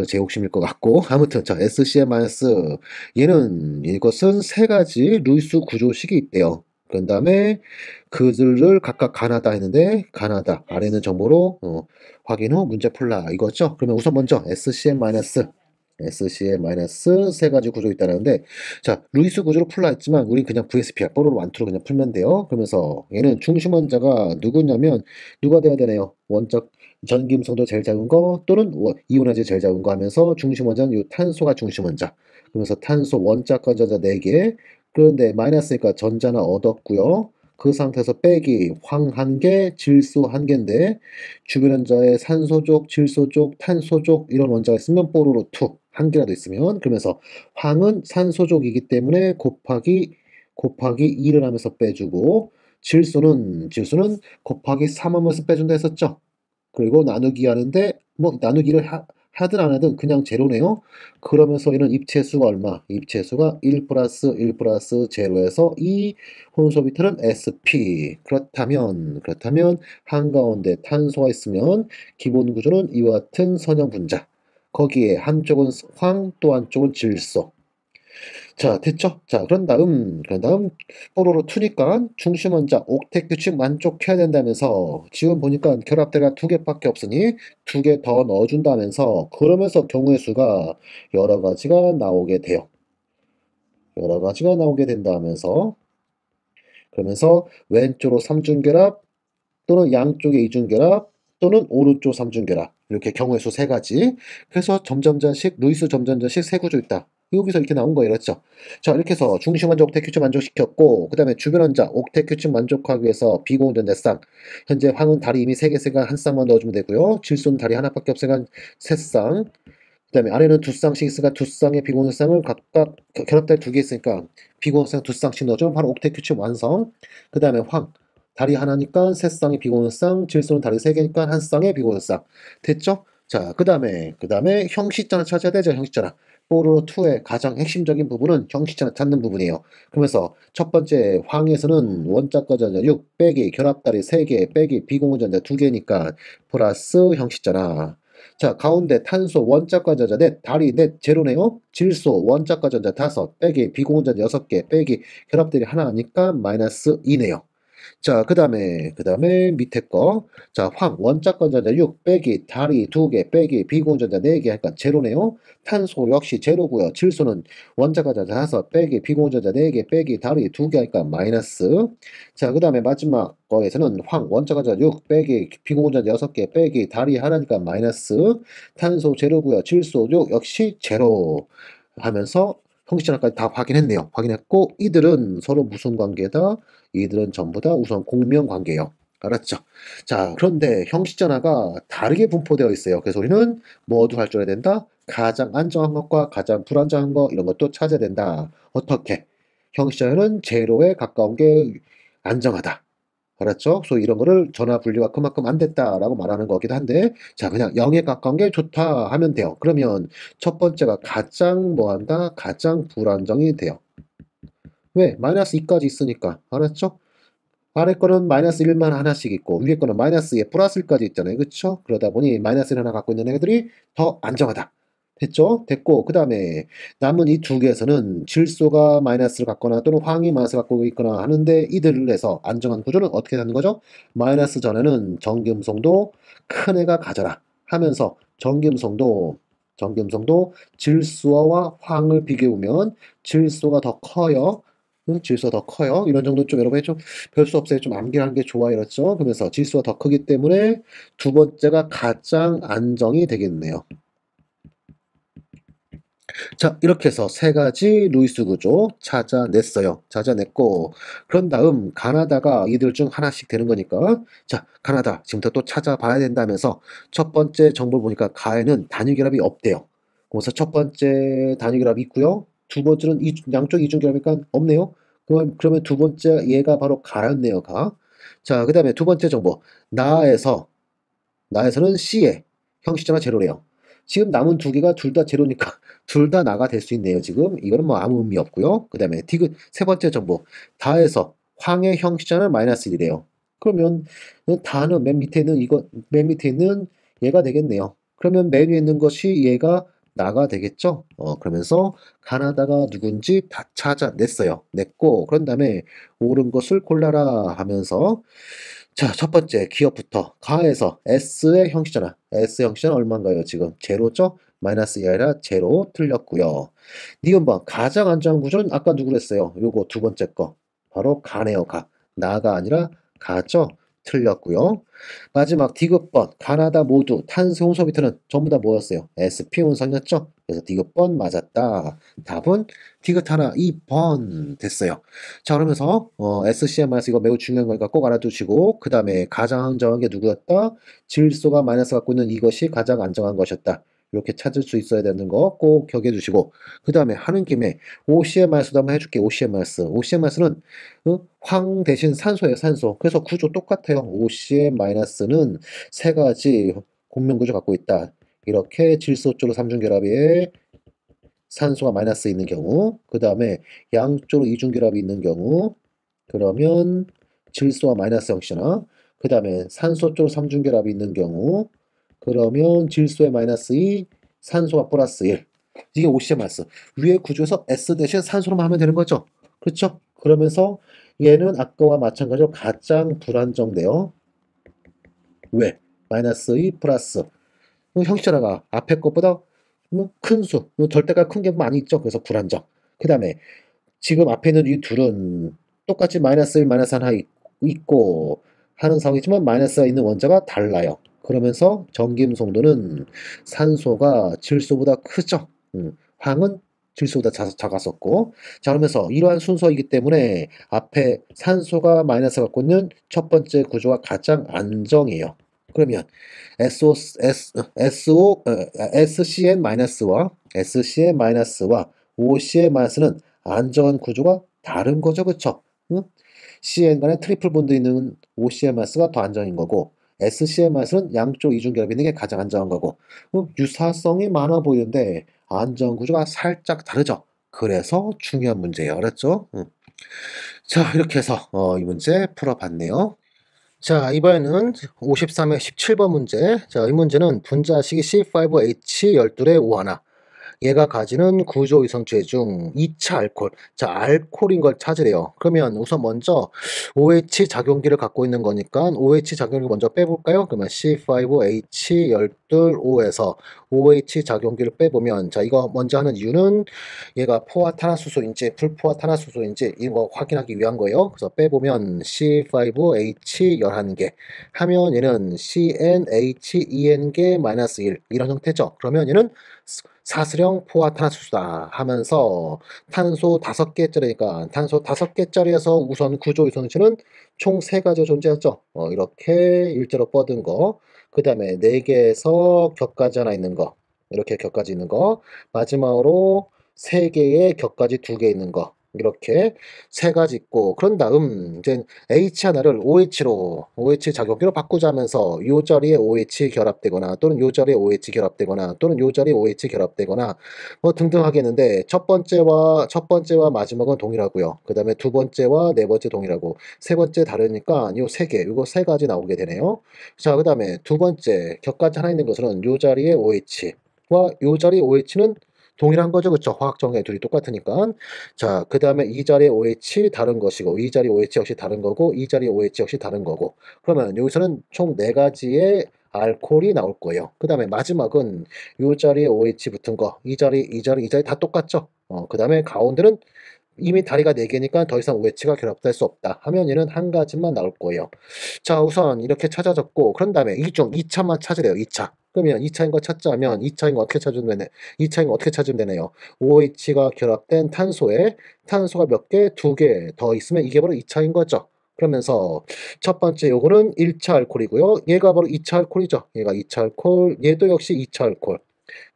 제 욕심일 것 같고 아무튼 자, SCM- 얘는 이것은 세 가지 루이스 구조식이 있대요. 그 다음에 그들을 각각 가나다 했는데 가나다 아래 있는 정보로 확인 후 문제 풀라 이거죠. 그러면 우선 먼저 SCM- 세 가지 구조 있다는데 자 루이스 구조로 풀라 했지만 우린 그냥 VSPR 뽀로로 완투로 그냥 풀면 돼요. 그러면서 얘는 중심 원자가 누구냐면 누가 돼야 되나요? 원적 전기음성도 제일 작은 거 또는 이온화제 제일 작은 거 하면서 중심 원자는 이 탄소가 중심 원자. 그러면서 탄소 원자과 전자 4개 그런데 마이너스니까 전자는 얻었고요. 그 상태에서 빼기 황 1개, 질소 1개인데 주변 원자에 산소족, 질소족, 탄소족 이런 원자가 있으면 뽀로로 2, 1개라도 있으면 그러면서 황은 산소족이기 때문에 곱하기 2를 하면서 빼주고 질소는 곱하기 3 하면서 빼준다 했었죠. 그리고 나누기 하는데 뭐 나누기를 하든 안 하든 그냥 제로네요. 그러면서 얘는 입체수가 얼마? 입체수가 1 플러스 1 플러스 제로에서 2 혼소 비트는 sp. 그렇다면 한가운데 탄소가 있으면 기본 구조는 이와 같은 선형 분자. 거기에 한쪽은 황 또 한쪽은 질소. 자, 됐죠? 자, 그런 다음, 뽀로로 투니까 중심 원자 옥텟 규칙 만족해야 된다면서 지금 보니까 결합대가 2개밖에 없으니 2개 더 넣어준다면서 그러면서 경우의 수가 여러 가지가 나오게 돼요. 여러 가지가 나오게 된다면서 그러면서 왼쪽으로 삼중결합 또는 양쪽에 이중결합 또는 오른쪽 삼중결합 이렇게 경우의 수 3가지 그래서 점점전식 루이스 점점전식 세 구조 있다. 여기서 이렇게 나온 거예요. 그렇죠? 자 이렇게 해서 중심 원자 옥텟 규칙 만족시켰고 그 다음에 주변 원자 옥텟 규칙 만족하기 위해서 비공전 넷쌍 현재 황은 다리 이미 3개 있으니까 한 쌍만 넣어주면 되고요. 질소는 다리 하나밖에 없으니까 3쌍 그 다음에 아래는 2쌍씩 있으니까 2쌍의 비공전쌍을 각각 결합다리 2개 있으니까 비공전쌍 2쌍씩 넣어주면 바로 옥텟 규칙 완성. 그 다음에 황 다리 하나니까 3쌍의 비공전쌍 질소는 다리 3개니까 1쌍의 비공전쌍 됐죠? 자 그 다음에 형식자를 찾아야 되죠. 형식자라 뽀로로 2의 가장 핵심적인 부분은 형식자를 찾는 부분이에요. 그러면서 첫 번째 황에서는 원자과 전자 6 빼기 결합다리 3개 빼기 비공전자 2개니까 플러스 형식자라 자, 가운데 탄소 원자과 전자 넷, 다리 넷, 제로네요. 질소 원자과 전자 5, 빼기 비공전자 6개, 빼기 결합들이 하나니까 마이너스 2네요. 자, 그 다음에 밑에 거. 자, 황, 원자권전자 6 빼기 다리 2개 빼기 비공전자 4개 하니까 제로네요. 탄소 역시 제로고요. 질소는 원자권전자 5 빼기 비공전자 4개 빼기 다리 2개 하니까 마이너스. 자, 그 다음에 마지막 거에서는 황, 원자권전자 6 빼기 비공전자 6개 빼기 다리 하나니까 마이너스. 탄소 제로고요. 질소 6 역시 제로 하면서 형식전화까지 다 확인했네요. 확인했고 이들은 서로 무슨 관계다? 이들은 전부 다 우선 공명 관계예요. 알았죠? 자, 그런데 형식전화가 다르게 분포되어 있어요. 그래서 우리는 뭐도 할 줄 알아야 된다? 가장 안정한 것과 가장 불안정한 것 이런 것도 찾아야 된다. 어떻게? 형식전화는 제로에 가까운 게 안정하다. 알았죠? 그래서 이런 거를 전화 분류가 그만큼 안 됐다라고 말하는 거기도 한데 자 그냥 0에 가까운 게 좋다 하면 돼요. 그러면 첫 번째가 가장 뭐한다? 가장 불안정이 돼요. 왜? 마이너스 2까지 있으니까. 알았죠? 아래 거는 마이너스 1만 하나씩 있고 위에 거는 마이너스 2에 플러스 1까지 있잖아요. 그쵸? 그러다 보니 마이너스 1 하나 갖고 있는 애들이 더 안정하다. 됐죠? 됐고 그 다음에 남은 이 두 개에서는 질소가 마이너스를 갖거나 또는 황이 마이너스를 갖고 있거나 하는데 이들을 해서 안정한 구조는 어떻게 되는 거죠? 마이너스 전에는 전기음성도 큰 애가 가져라 하면서 전기음성도 질소와 황을 비교해보면 질소가 더 커요. 질소가 더 커요. 이런 정도 좀 여러분이 좀 별 수 없어요. 좀 암기하는 게 좋아 이렇죠. 그러면서 질소가 더 크기 때문에 두 번째가 가장 안정이 되겠네요. 자, 이렇게 해서 3가지 루이스 구조 찾아냈어요. 찾아냈고, 그런 다음 가나다가 이들 중 하나씩 되는 거니까, 자, 가나다 지금부터 또 찾아봐야 된다면서 첫 번째 정보를 보니까 가에는 단위결합이 없대요. 그래서 첫 번째 단위결합이 있고요. 두 번째는 양쪽 이중결합이니까 없네요. 그러면 두 번째 얘가 바로 가였네요. 가. 자, 그 다음에 두 번째 정보. 나에서는 C에 형식자가 제로래요. 지금 남은 두 개가 둘 다 제로니까 둘 다 나가 될 수 있네요. 지금 이거는 뭐 아무 의미 없고요. 그 다음에 디귿 세 번째 정보 다에서 황의 형식자는 마이너스 1이래요. 그러면 다는 맨 밑에 있는 얘가 되겠네요. 그러면 맨 위에 있는 것이 얘가 나가 되겠죠? 그러면서 가나다가 누군지 다 찾아냈어요. 냈고 그런 다음에 옳은 것을 골라라 하면서 자, 첫 번째 기업부터 가에서 S의 형식전환. S 형식전환 얼마인가요? 지금 제로죠? 마이너스 2가 아니라 제로 틀렸고요. 니은번 가장 안전한 구조는 아까 누구로 했어요? 요거 두 번째 거. 바로 가네요. 가. 나가 아니라 가죠? 틀렸고요. 마지막 디귿번 가나다 모두 탄소 홍수 비트는 전부 다 뭐였어요? SP 온선이었죠? 그래서 디귿번 맞았다. 답은 디귿 하나 2번 됐어요. 자 그러면서 SCM에서 이거 매우 중요한 거니까 꼭 알아두시고 그 다음에 가장 안정한 게 누구였다? 질소가 마이너스 갖고 있는 이것이 가장 안정한 것이었다. 이렇게 찾을 수 있어야 되는 거 꼭 기억해 두시고 그 다음에 하는 김에 OCMRS도 한번 해줄게. OCMRS. OCMRS는 황 대신 산소예요. 산소. 그래서 구조 똑같아요. OCM-는 세 가지 공명 구조 갖고 있다. 이렇게 질소 쪽으로 삼중결합에 산소가 마이너스 있는 경우 그 다음에 양쪽으로 이중결합이 있는 경우 그러면 질소와 마이너스 형식이나 그 다음에 산소 쪽으로 삼중결합이 있는 경우 그러면 질소의 마이너스 2 산소가 플러스 1 이게 OCM-. 위에 구조에서 S 대신 산소로만 하면 되는 거죠. 그렇죠? 그러면서 얘는 아까와 마찬가지로 가장 불안정돼요. 왜? 마이너스 2 플러스 형식전화가 앞에 것보다 큰 수, 절대가 큰 게 많이 있죠. 그래서 불안정. 그 다음에 지금 앞에 있는 이 둘은 똑같이 마이너스 1, 마이너스 하나 있고 하는 상황이지만 마이너스가 있는 원자가 달라요. 그러면서 전김송도는 산소가 질소보다 크죠. 황은 질소보다 작았었고 자 그러면서 이러한 순서이기 때문에 앞에 산소가 마이너스 갖고 있는 첫 번째 구조가 가장 안정이에요. 그러면 SCN-와 SCN-와 OCN-는 안정한 구조가 다른 거죠. 그쵸? 응? CN 간에 트리플 본드 있는 OCN-가 더 안정인 거고 SCN-는 양쪽 이중결합 있는 게 가장 안정한 거고 유사성이 많아 보이는데 안정 구조가 살짝 다르죠. 그래서 중요한 문제예요. 알았죠? 자 이렇게 해서 이 문제 풀어봤네요. 자, 이번에는 53회 17번 문제. 자, 이 문제는 분자식이 C5H12의 O1. 얘가 가지는 구조 이성체 중 2차 알코올. 자, 알코올인 걸 찾으래요. 그러면 우선 먼저 OH 작용기를 갖고 있는 거니까 OH 작용기 먼저 빼볼까요? 그러면 C5H12O에서 OH 작용기를 빼보면 자, 이거 먼저 하는 이유는 얘가 포화탄화수소인지 불포화탄화수소인지 이거 확인하기 위한 거예요. 그래서 빼보면 C5H 11개 하면 얘는 CnH2n 개 마이너스 1 이런 형태죠. 그러면 얘는 사슬형 포화탄화수소다 하면서 탄소 5개짜리니까 탄소 5개짜리에서 우선 구조 이성질은 총 3가지가 존재하죠. 이렇게 일자로 뻗은 거. 그 다음에 4개에서 격가지 하나 있는 거. 이렇게 격가지 있는 거. 마지막으로 3개의 격가지 2개 있는 거. 이렇게 3가지 있고 그런 다음 이제 H 하나를 OH 작용기로 바꾸자면서 요 자리에 OH 결합되거나 또는 요 자리에 OH 결합되거나 또는 요 자리에 OH 결합되거나 뭐 등등 하겠는데 첫 번째와 마지막은 동일하고요. 그 다음에 두 번째와 네 번째 동일하고 세 번째 다르니까 요 3개 요거 3가지 나오게 되네요. 자 그 다음에 두 번째 격까지 하나 있는 것은 요 자리에 OH와 요 자리에 OH는 동일한 거죠. 그쵸? 화학 정의 둘이 똑같으니까. 자, 그 다음에 이 자리에 OH 다른 것이고, 이 자리 OH 역시 다른 거고, 이 자리 OH 역시 다른 거고. 그러면 여기서는 총 4가지의 알코올이 나올 거예요. 그 다음에 마지막은 이 자리에 OH 붙은 거, 이 자리 다 똑같죠? 그 다음에 가운데는 이미 다리가 4개니까 더 이상 OH가 결합될 수 없다 하면 얘는 한 가지만 나올 거예요. 자 우선 이렇게 찾아졌고 그런 다음에 이중 2차만 찾으래요. 2차. 그러면 2차인 거 찾자 하면 2차인 거 어떻게 찾으면 되네? 2차인 거 어떻게 찾으면 되네요. OH가 결합된 탄소에 탄소가 몇 개? 2개 더 있으면 이게 바로 2차인 거죠. 그러면서 첫 번째 요거는 1차 알코올이고요. 얘가 바로 2차 알코올이죠. 얘가 2차 알코올, 얘도 역시 2차 알코올.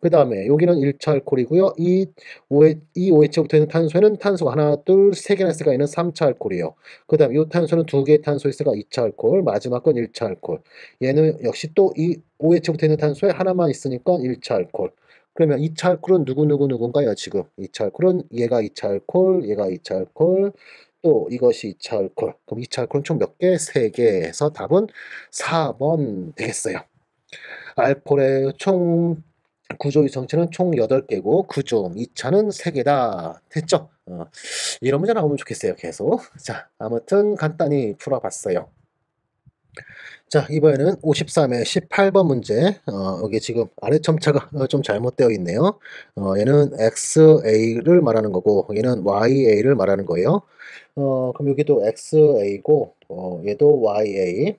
그 다음에 여기는 1차 알코올이고요. 이 OH에 붙어있는 탄소에는 탄소가 하나, 둘, 세 개나 있으니까 얘는 3차 알코올이에요. 그 다음에 이 탄소는 2개의 탄소 있으니까 2차 알코올, 마지막 건 1차 알코올. 얘는 역시 또 이 OH에 붙어있는 탄소에 하나만 있으니까 1차 알코올. 그러면 2차 알코올은 누군가요, 지금? 2차 알코올은 얘가 2차 알코올, 얘가 2차 알코올, 또 이것이 2차 알코올. 그럼 2차 알코올은 총 몇 개? 3개 해서 답은 4번 되겠어요. 알코올의 총 구조 이성체는 총 8개고 그중 2차는 3개다. 됐죠? 이런 문제 나오면 좋겠어요, 계속. 자, 아무튼 간단히 풀어봤어요. 자, 이번에는 53의 18번 문제. 여기 지금 아래 첨차가 좀 잘못되어 있네요. 얘는 XA를 말하는 거고, 얘는 YA를 말하는 거예요. 그럼 여기도 XA고, 얘도 YA.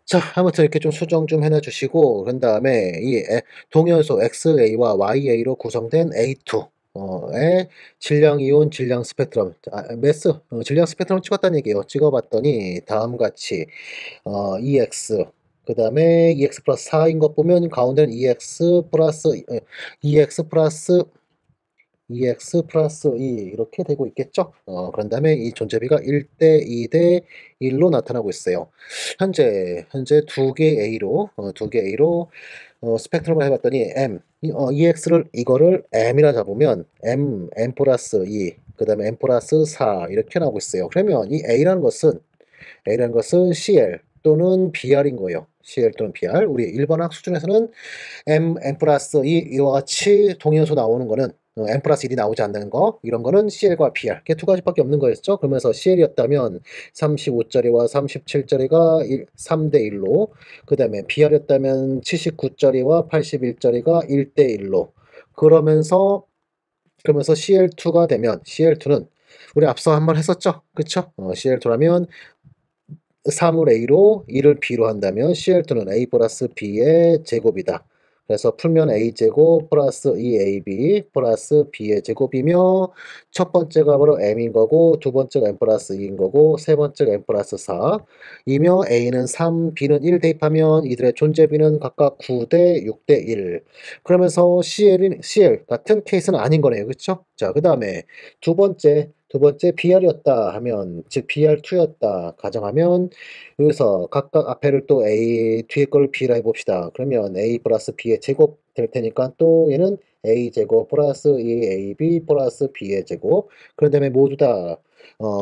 자, 아무튼 이렇게 좀 수정 좀 해놔 주시고, 그런 다음에 동연소 XA와 YA로 구성된 A2. 의 질량 이온 질량 스펙트럼, 질량 스펙트럼 찍었다는 얘기예요. 찍어봤더니 다음 같이 EX, 그 다음에 EX 플러스 4인 것 보면 가운데는 EX 플러스 2 이렇게 되고 있겠죠? 그런 다음에 이 존재비가 1대 2대 1로 나타나고 있어요. 현재 두 개 A로, 스펙트럼을 해봤더니 EX를, 이거를 M이라 잡으면 M 플러스 2, 그 다음에 M 플러스 4 이렇게 나오고 있어요. 그러면 이 A라는 것은 CL 또는 BR인 거예요. CL 또는 BR. 우리 일반학 수준에서는 M 플러스 2 이와 같이 동위원소 나오는 거는 M 플러스 1이 나오지 않는 거, 이런 거는 CL과 BR. 이게 두 가지밖에 없는 거였죠. 그러면서 CL이었다면 35짜리와 37짜리가 3대 1로, 그 다음에 BR이었다면 79짜리와 81짜리가 1대 1로, 그러면서 CL2가 되면, CL2는 우리 앞서 한번 했었죠. 그쵸? CL2라면 3을 A로 2를 B로 한다면 CL2는 A 플러스 B의 제곱이다. 그래서 풀면 A제곱 플러스 2AB 플러스 B의 제곱이며, 첫 번째가 바로 M인 거고, 두 번째가 M 플러스 2인 거고, 세 번째가 M 플러스 4 이며 A는 3, B는 1 대입하면 이들의 존재비는 각각 9대 6대 1. 그러면서 CL 같은 케이스는 아닌 거네요. 그쵸? 자, 그 다음에 두 번째 BR이었다 하면, 즉 BR2였다 가정하면, 여기서 각각 앞에를 또 A, 뒤에 걸 B라 해봅시다. 그러면 A 플러스 B의 제곱 될 테니까 또 얘는 A 제곱 플러스 2AB 플러스 B의 제곱. 그런 다음에 모두 다,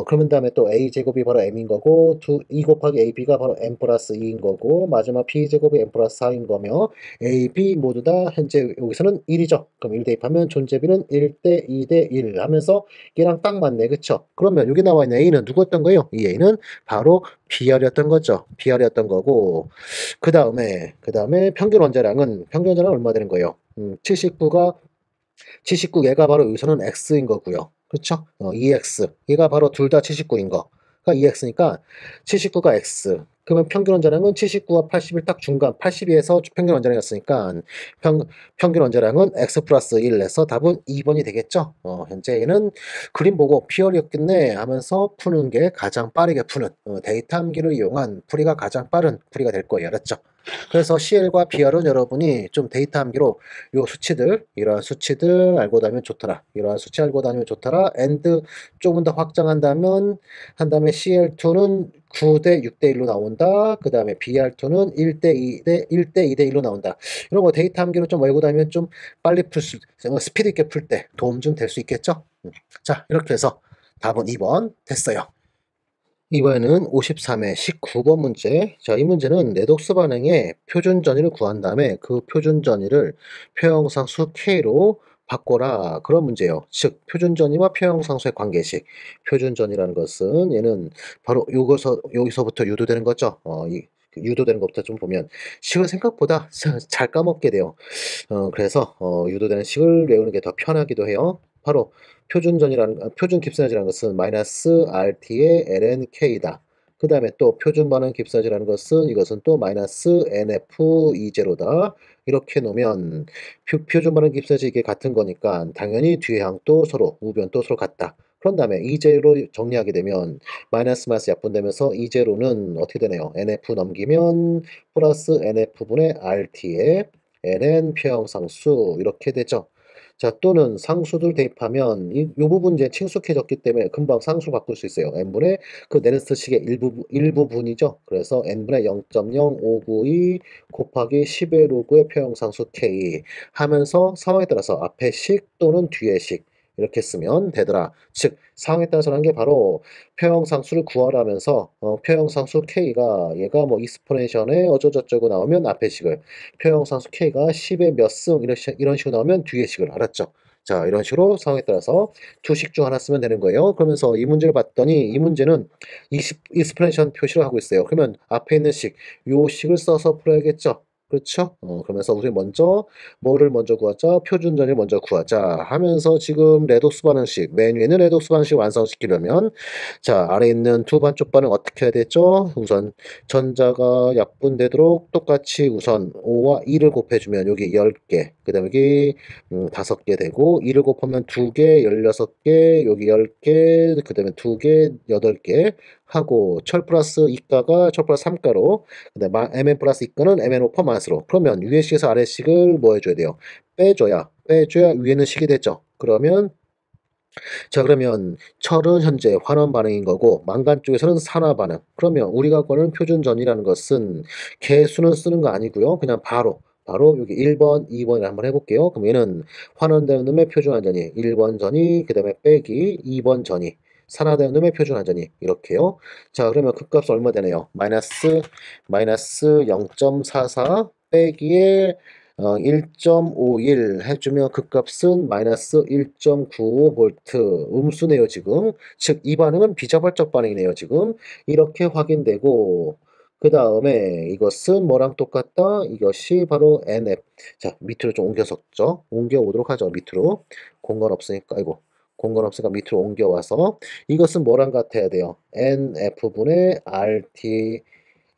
그러면 다음에 또 A 제곱이 바로 M인 거고, 2 곱하기 AB가 바로 M 플러스 2인 거고, 마지막 B 제곱이 M 플러스 4인 거며, A, B 모두 다 현재 여기서는 1이죠. 그럼 1 대입하면 존재비는 1대 2대 1 하면서 얘랑 딱 맞네. 그쵸? 그러면 여기 나와 있는 A는 누구였던 거예요? 이 A는 바로 BR이었던 거죠. BR이었던 거고, 그 다음에 평균 원자량은 얼마 되는 거예요? 79, 얘가 바로 여기서는 X인 거고요. 그렇죠? EX. 얘가 바로 둘 다 79인 거. 그러니까 EX니까 79가 X. 그러면 평균 원자량은 79와 80일 딱 중간 82에서 평균 원자량이었으니까 평균 원자량은 X 플러스 1에서 답은 2번이 되겠죠? 현재 얘는 그림 보고 피어리였겠네 하면서 푸는 게 가장 빠르게 푸는, 데이터 암기를 이용한 풀이가 가장 빠른 풀이가 될 거예요. 알았죠? 그래서 CL과 BR은 여러분이 좀 데이터 암기로 이러한 수치들 알고 다니면 좋더라. 이러한 수치 알고 다니면 좋더라. and 조금 더 확장한다면, CL2는 9대 6대 1로 나온다. 그 다음에 BR2는 1대 2대 1로 나온다. 이런 거 데이터 암기로 좀 알고 다니면 좀 빨리 스피드 있게 풀 때 도움 좀 될 수 있겠죠? 자, 이렇게 해서 답은 2번 됐어요. 이번에는 53의 19번 문제. 자, 이 문제는 내독스 반응의 표준 전위를 구한 다음에 그 표준 전위를 표형상수 K로 바꿔라. 그런 문제예요. 즉, 표준 전위와 표형상수의 관계식. 표준 전위라는 것은 얘는 바로 여기서부터 유도되는 거죠. 유도되는 것부터 좀 보면 식을 생각보다 잘 까먹게 돼요. 그래서 유도되는 식을 외우는 게 더 편하기도 해요. 바로 표준 깁스에너지라는 것은 마이너스 RT의 lnK다. 그 다음에 또 표준 반응 깁스에너지라는 것은 이것은 또 마이너스 NF20다. 이렇게 놓으면 표준 반응 깁스에너지 이게 같은 거니까 당연히 뒤에 항도 서로 우변도 서로 같다. 그런 다음에 E0로 정리하게 되면 마이너스 약분되면서 E0는 어떻게 되네요? NF 넘기면 플러스 NF분의 RT의 ln 표형상수 이렇게 되죠. 자, 또는 상수들 대입하면 요 부분 이제 친숙해졌기 때문에 금방 상수 바꿀 수 있어요. n분의 그 네르스식의 일부분이죠. 그래서 n분의 0.0592 곱하기 10의 로그의 표형상수 k 하면서 상황에 따라서 앞에 식 또는 뒤에 식 이렇게 쓰면 되더라. 즉 상황에 따라서라는 게 바로 표형상수를 구하라면서 표형상수 k가 얘가 뭐 익스포넨션에 어쩌고저쩌고 나오면 앞에 식을, 표형상수 k가 10의 몇 승 이런 식으로 나오면 뒤에 식을. 알았죠? 자, 이런 식으로 상황에 따라서 두 식 중 하나 쓰면 되는 거예요. 그러면서 이 문제를 봤더니 이 문제는 익스프레션 표시를 하고 있어요. 그러면 앞에 있는 식, 요 식을 써서 풀어야겠죠. 그렇죠? 그러면서 우리 먼저 뭐를 먼저 구하자? 표준전을 먼저 구하자 하면서 지금 레독스 반응식, 맨 위에는 레독스 반응식 완성시키려면 자, 아래 있는 두 반쪽 반응 어떻게 해야 되죠? 우선 전자가 약분되도록 똑같이 우선 5와 2를 곱해주면 여기 10개, 그 다음에 여기 5개 되고 2를 곱하면 2개, 16개, 여기 10개, 그 다음에 2개, 8개 하고 철 플러스 2가가 철 플러스 3가로 그다음에 mn 플러스 2가는 mn 오퍼 마스로. 그러면 위의 식에서 아래 식을 뭐 해줘야 돼요? 빼줘야 위에는 식이 됐죠. 그러면 자, 그러면 철은 현재 환원 반응인 거고 망간 쪽에서는 산화 반응. 그러면 우리가 구하는 표준전이라는 것은 개수는 쓰는 거 아니고요. 그냥 바로 여기 1번, 2번을 한번 해볼게요. 그럼 얘는 환원되는 놈의 표준환전이 1번 전이, 그 다음에 빼기 2번 전이, 산화되는 놈의 표준환전이 이렇게요. 자, 그러면 그 값은 얼마 되네요? 마이너스 0.44 빼기에 1.51 해주면 그 값은 마이너스 1.95V 음수네요 지금. 즉 이 반응은 비자발적 반응이네요 지금. 이렇게 확인되고 그 다음에 이것은 뭐랑 똑같다? 이것이 바로 NF. 자, 밑으로 좀 옮겨 섰죠. 옮겨 오도록 하죠. 밑으로. 공간 없으니까, 아이고, 공간 없으니까 밑으로 옮겨와서 이것은 뭐랑 같아야 돼요? NF분의 RT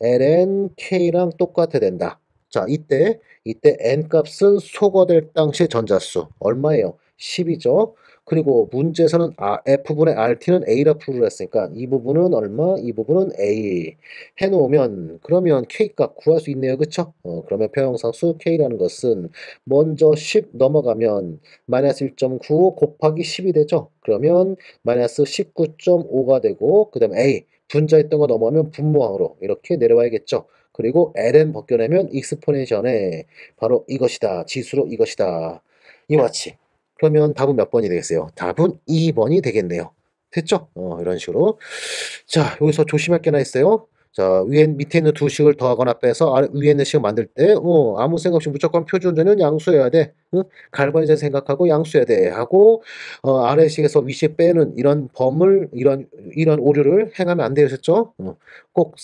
ln k랑 똑같아야 된다. 자, 이때 n 값은 소거될 당시 전자수 얼마예요? 10이죠. 그리고 문제에서는 f분의 rt는 a라 풀을 했으니까 이 부분은 얼마? 이 부분은 a 해놓으면 그러면 k 값 구할 수 있네요. 그쵸? 그러면 표형상수 k라는 것은 먼저 10 넘어가면 마이너스 1.95 곱하기 10이 되죠. 그러면 마이너스 19.5가 되고 그 다음에 a 분자했던 거 넘어가면 분모항으로 이렇게 내려와야겠죠. 그리고 ln 벗겨내면 익스포넨션에 바로 이것이다. 지수로 이것이다. 이와 같이. 그러면 답은 몇 번이 되겠어요? 답은 2번이 되겠네요. 됐죠? 이런 식으로. 자, 여기서 조심할 게 하나 있어요. 자, 밑에 있는 두 식을 더하거나 빼서 위에 있는 식을 만들 때, 아무 생각 없이 무조건 표준전은 양수해야 돼. 응? 갈바니제 생각하고 양수해야 돼. 하고, 아래 식에서 위식 빼는 이런 이런 오류를 행하면 안 되셨죠? 꼭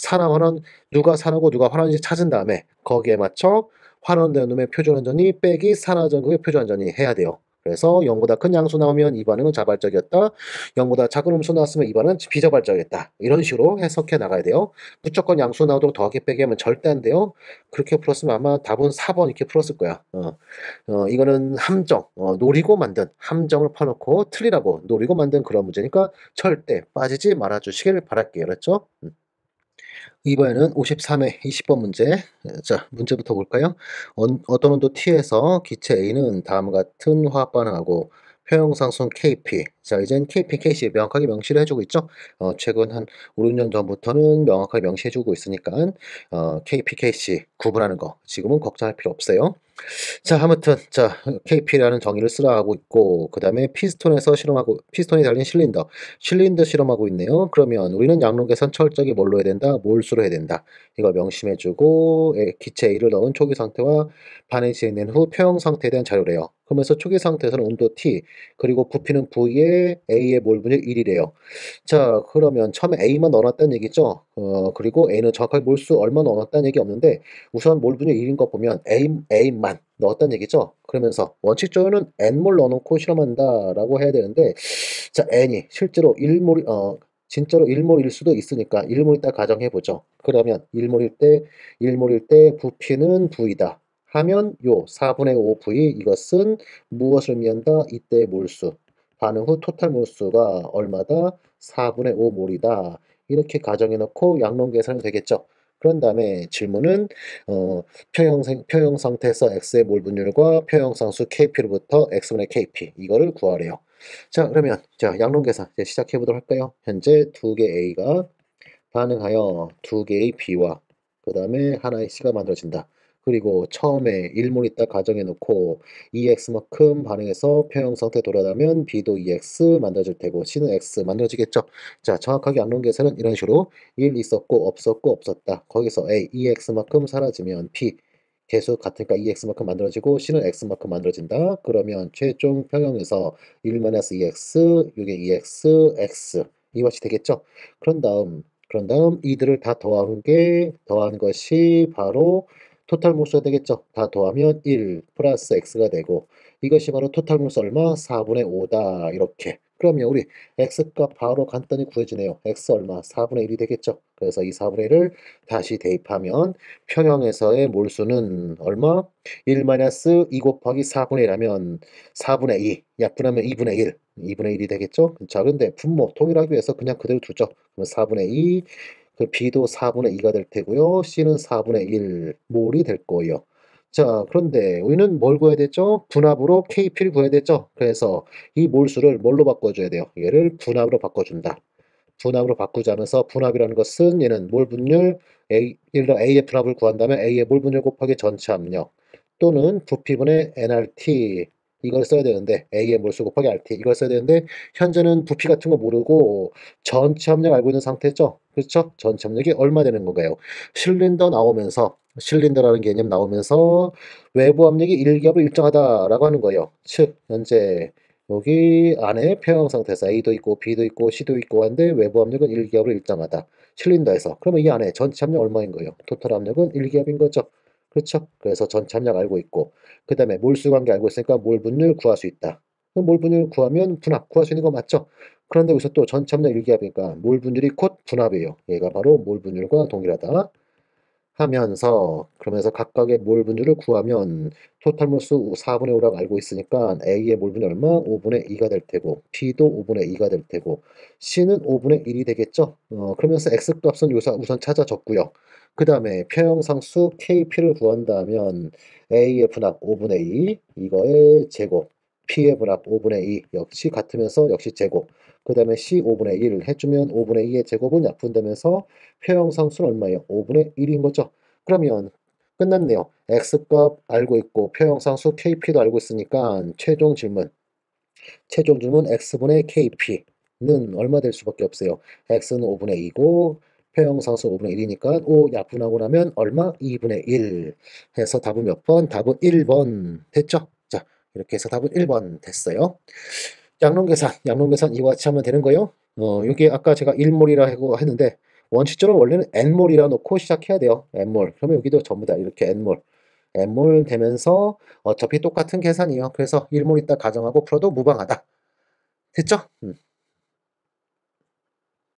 누가 산하고 누가 환원인지 찾은 다음에 거기에 맞춰 환원되는 놈의 표준환전이 빼기 산화전극의 표준환전이 해야 돼요. 그래서 0보다 큰 양수 나오면 이 반응은 자발적이었다. 0보다 작은 음수 나왔으면 이 반응은 비자발적이었다. 이런 식으로 해석해 나가야 돼요. 무조건 양수 나오도록 더하기 빼기 하면 절대 안 돼요. 그렇게 풀었으면 아마 답은 4번 이렇게 풀었을 거야. 이거는 노리고 만든 함정을 퍼놓고 틀리라고 노리고 만든 그런 문제니까 절대 빠지지 말아주시길 바랄게요. 그렇죠? 이번에는 53회 20번 문제. 자, 문제부터 볼까요? 어떤 온도 T에서 기체 A는 다음과 같은 화학 반응하고 표형상순 KP. 자, 이젠 KP, KC 명확하게 명시를 해주고 있죠? 최근 한 5, 6년 전부터는 명확하게 명시해주고 있으니까, KP, KC 구분하는 거 지금은 걱정할 필요 없어요. 자, 아무튼 KP라는 정의를 쓰라 하고 있고 그 다음에 피스톤이 달린 실린더 실험하고 있네요. 그러면 우리는 양론계산 철저하게 뭘로 해야 된다? 몰수로 해야 된다. 이거 명심해주고 기체 A를 넣은 초기 상태와 반응이 진행된 후 표형 상태에 대한 자료래요. 그러면서 초기 상태에서는 온도 T 그리고 부피는 V에 A의 몰 분율 1이래요. 자, 그러면 처음에 A만 넣어놨다는 얘기죠. 그리고 A는 정확하게 몰수 얼마 넣어놨다는 얘기 없는데 우선 몰 분율 1인 거 보면 A만 넣었다는 얘기죠. 그러면서 원칙적으로는 N몰 넣어놓고 실험한다라고 해야 되는데 자, N이 실제로 1몰 진짜로 1몰일 수도 있으니까 1몰 딱 가정해보죠. 그러면 1몰일 때 부피는 V다. 하면 요 4분의 5 V 이것은 무엇을 의미한다? 이때 몰수. 반응 후 토탈 몰수가 얼마다? 4분의 5 몰이다. 이렇게 가정해 놓고 양론 계산이 되겠죠. 그런 다음에 질문은 표형 상태에서 x의 몰 분율과 표형상수 kp로부터 x분의 kp 이거를 구하래요. 자, 그러면 양론 계산 이제 시작해 보도록 할까요? 현재 두 개 a가 반응하여 두 개의 b와 그 다음에 하나의 c가 만들어진다. 그리고 처음에 1몰 있다 가정해 놓고 EX만큼 반응해서 평형 상태 돌아가면 B도 EX 만들어질 테고 C는 X 만들어지겠죠. 자, 정확하게 악론 계산은 이런 식으로 1 있었고 없었고 없었다. 거기서 A, EX만큼 사라지면 P 개수 같으니까 EX만큼 만들어지고 C는 X만큼 만들어진다. 그러면 최종 평형에서 1-EX, 이게 EX, X 이것이 되겠죠. 그런 다음 이들을 다 더한 것이 바로 토탈 몰수가 되겠죠. 다 더하면 1 플러스 x가 되고 이것이 바로 토탈 몰수 얼마? 4분의 5다. 이렇게. 그러면 우리 x값 바로 간단히 구해지네요. x 얼마? 4분의 1이 되겠죠. 그래서 이 4분의 1을 다시 대입하면 평형에서의 몰수는 얼마? 1-2 곱하기 4분의 1 하면 4분의 2, 약분하면 2분의 1, 2분의 1이 되겠죠. 자, 근데 분모 통일하기 위해서 그냥 그대로 두죠. 그럼 4분의 2, 그 B도 4분의 2가 될 테고요. C는 4분의 1 몰이 될 거예요. 자, 그런데 우리는 뭘 구해야 되죠? 분합으로 KP를 구해야 되죠? 그래서 이 몰수를 뭘로 바꿔줘야 돼요? 얘를 분합으로 바꿔준다. 분합으로 바꾸자면서 분합이라는 것은 얘는 몰 분율 예를 들어 A의 분합을 구한다면 A의 몰 분율 곱하기 전체 압력 또는 부피분의 nRT 이걸 써야 되는데 A의 몰수 곱하기 RT 이걸 써야 되는데 현재는 부피 같은 거 모르고 전체 압력 알고 있는 상태죠. 그렇죠? 전체 압력이 얼마 되는 건가요? 실린더라는 개념 나오면서 외부 압력이 일기압으로 일정하다라고 하는 거예요. 즉 현재 여기 안에 평형 상태에서 A도 있고 B도 있고 C도 있고 한데 외부 압력은 일기압으로 일정하다. 실린더에서. 그러면 이 안에 전체 압력 얼마인 거예요? 토탈 압력은 일기압인 거죠. 그렇죠? 그래서 전체 압력 알고 있고 그 다음에 몰수 관계 알고 있으니까 몰 분율 구할 수 있다. 그럼 몰 분율 구하면 분합 구할 수 있는 거 맞죠? 그런데 여기서 또 전체 압력 일기압이니까 몰 분율이 곧 분합이에요. 얘가 바로 몰 분율과 동일하다. 하면서 그러면서 각각의 몰 분율을 구하면 토탈 몰수 4분의 5라고 알고 있으니까 A의 몰 분율 얼마? 5분의 2가 될 테고 B도 5분의 2가 될 테고 C는 5분의 1이 되겠죠? 그러면서 X값은 우선 찾아줬고요. 그 다음에 평형상수 KP를 구한다면 A의 분합 5분의 2 이거의 제곱 P의 분합 5분의 2 역시 같으면서 역시 제곱 그 다음에 C 5분의 1 해주면 5분의 2의 제곱은 약분되면서 표형상수는 얼마예요? 5분의 1인 거죠. 그러면 끝났네요. x값 알고 있고 표형상수 kp도 알고 있으니까 최종 질문 x분의 kp는 얼마 될 수밖에 없어요. x는 5분의 2고 표형상수 5분의 1이니까 5 약분하고 나면 얼마? 2분의 1 해서 답은 몇 번? 답은 1번 됐죠? 자, 이렇게 해서 답은 1번 됐어요. 양론계산 이와 같이 하면 되는 거예요. 여기 아까 제가 1몰이라고 했는데 원칙적으로 원래는 n몰이라 놓고 시작해야 돼요. n몰. 그러면 여기도 전부 다 이렇게 n몰 되면서 어차피 똑같은 계산이에요. 그래서 1몰 있다 가정하고 풀어도 무방하다. 됐죠?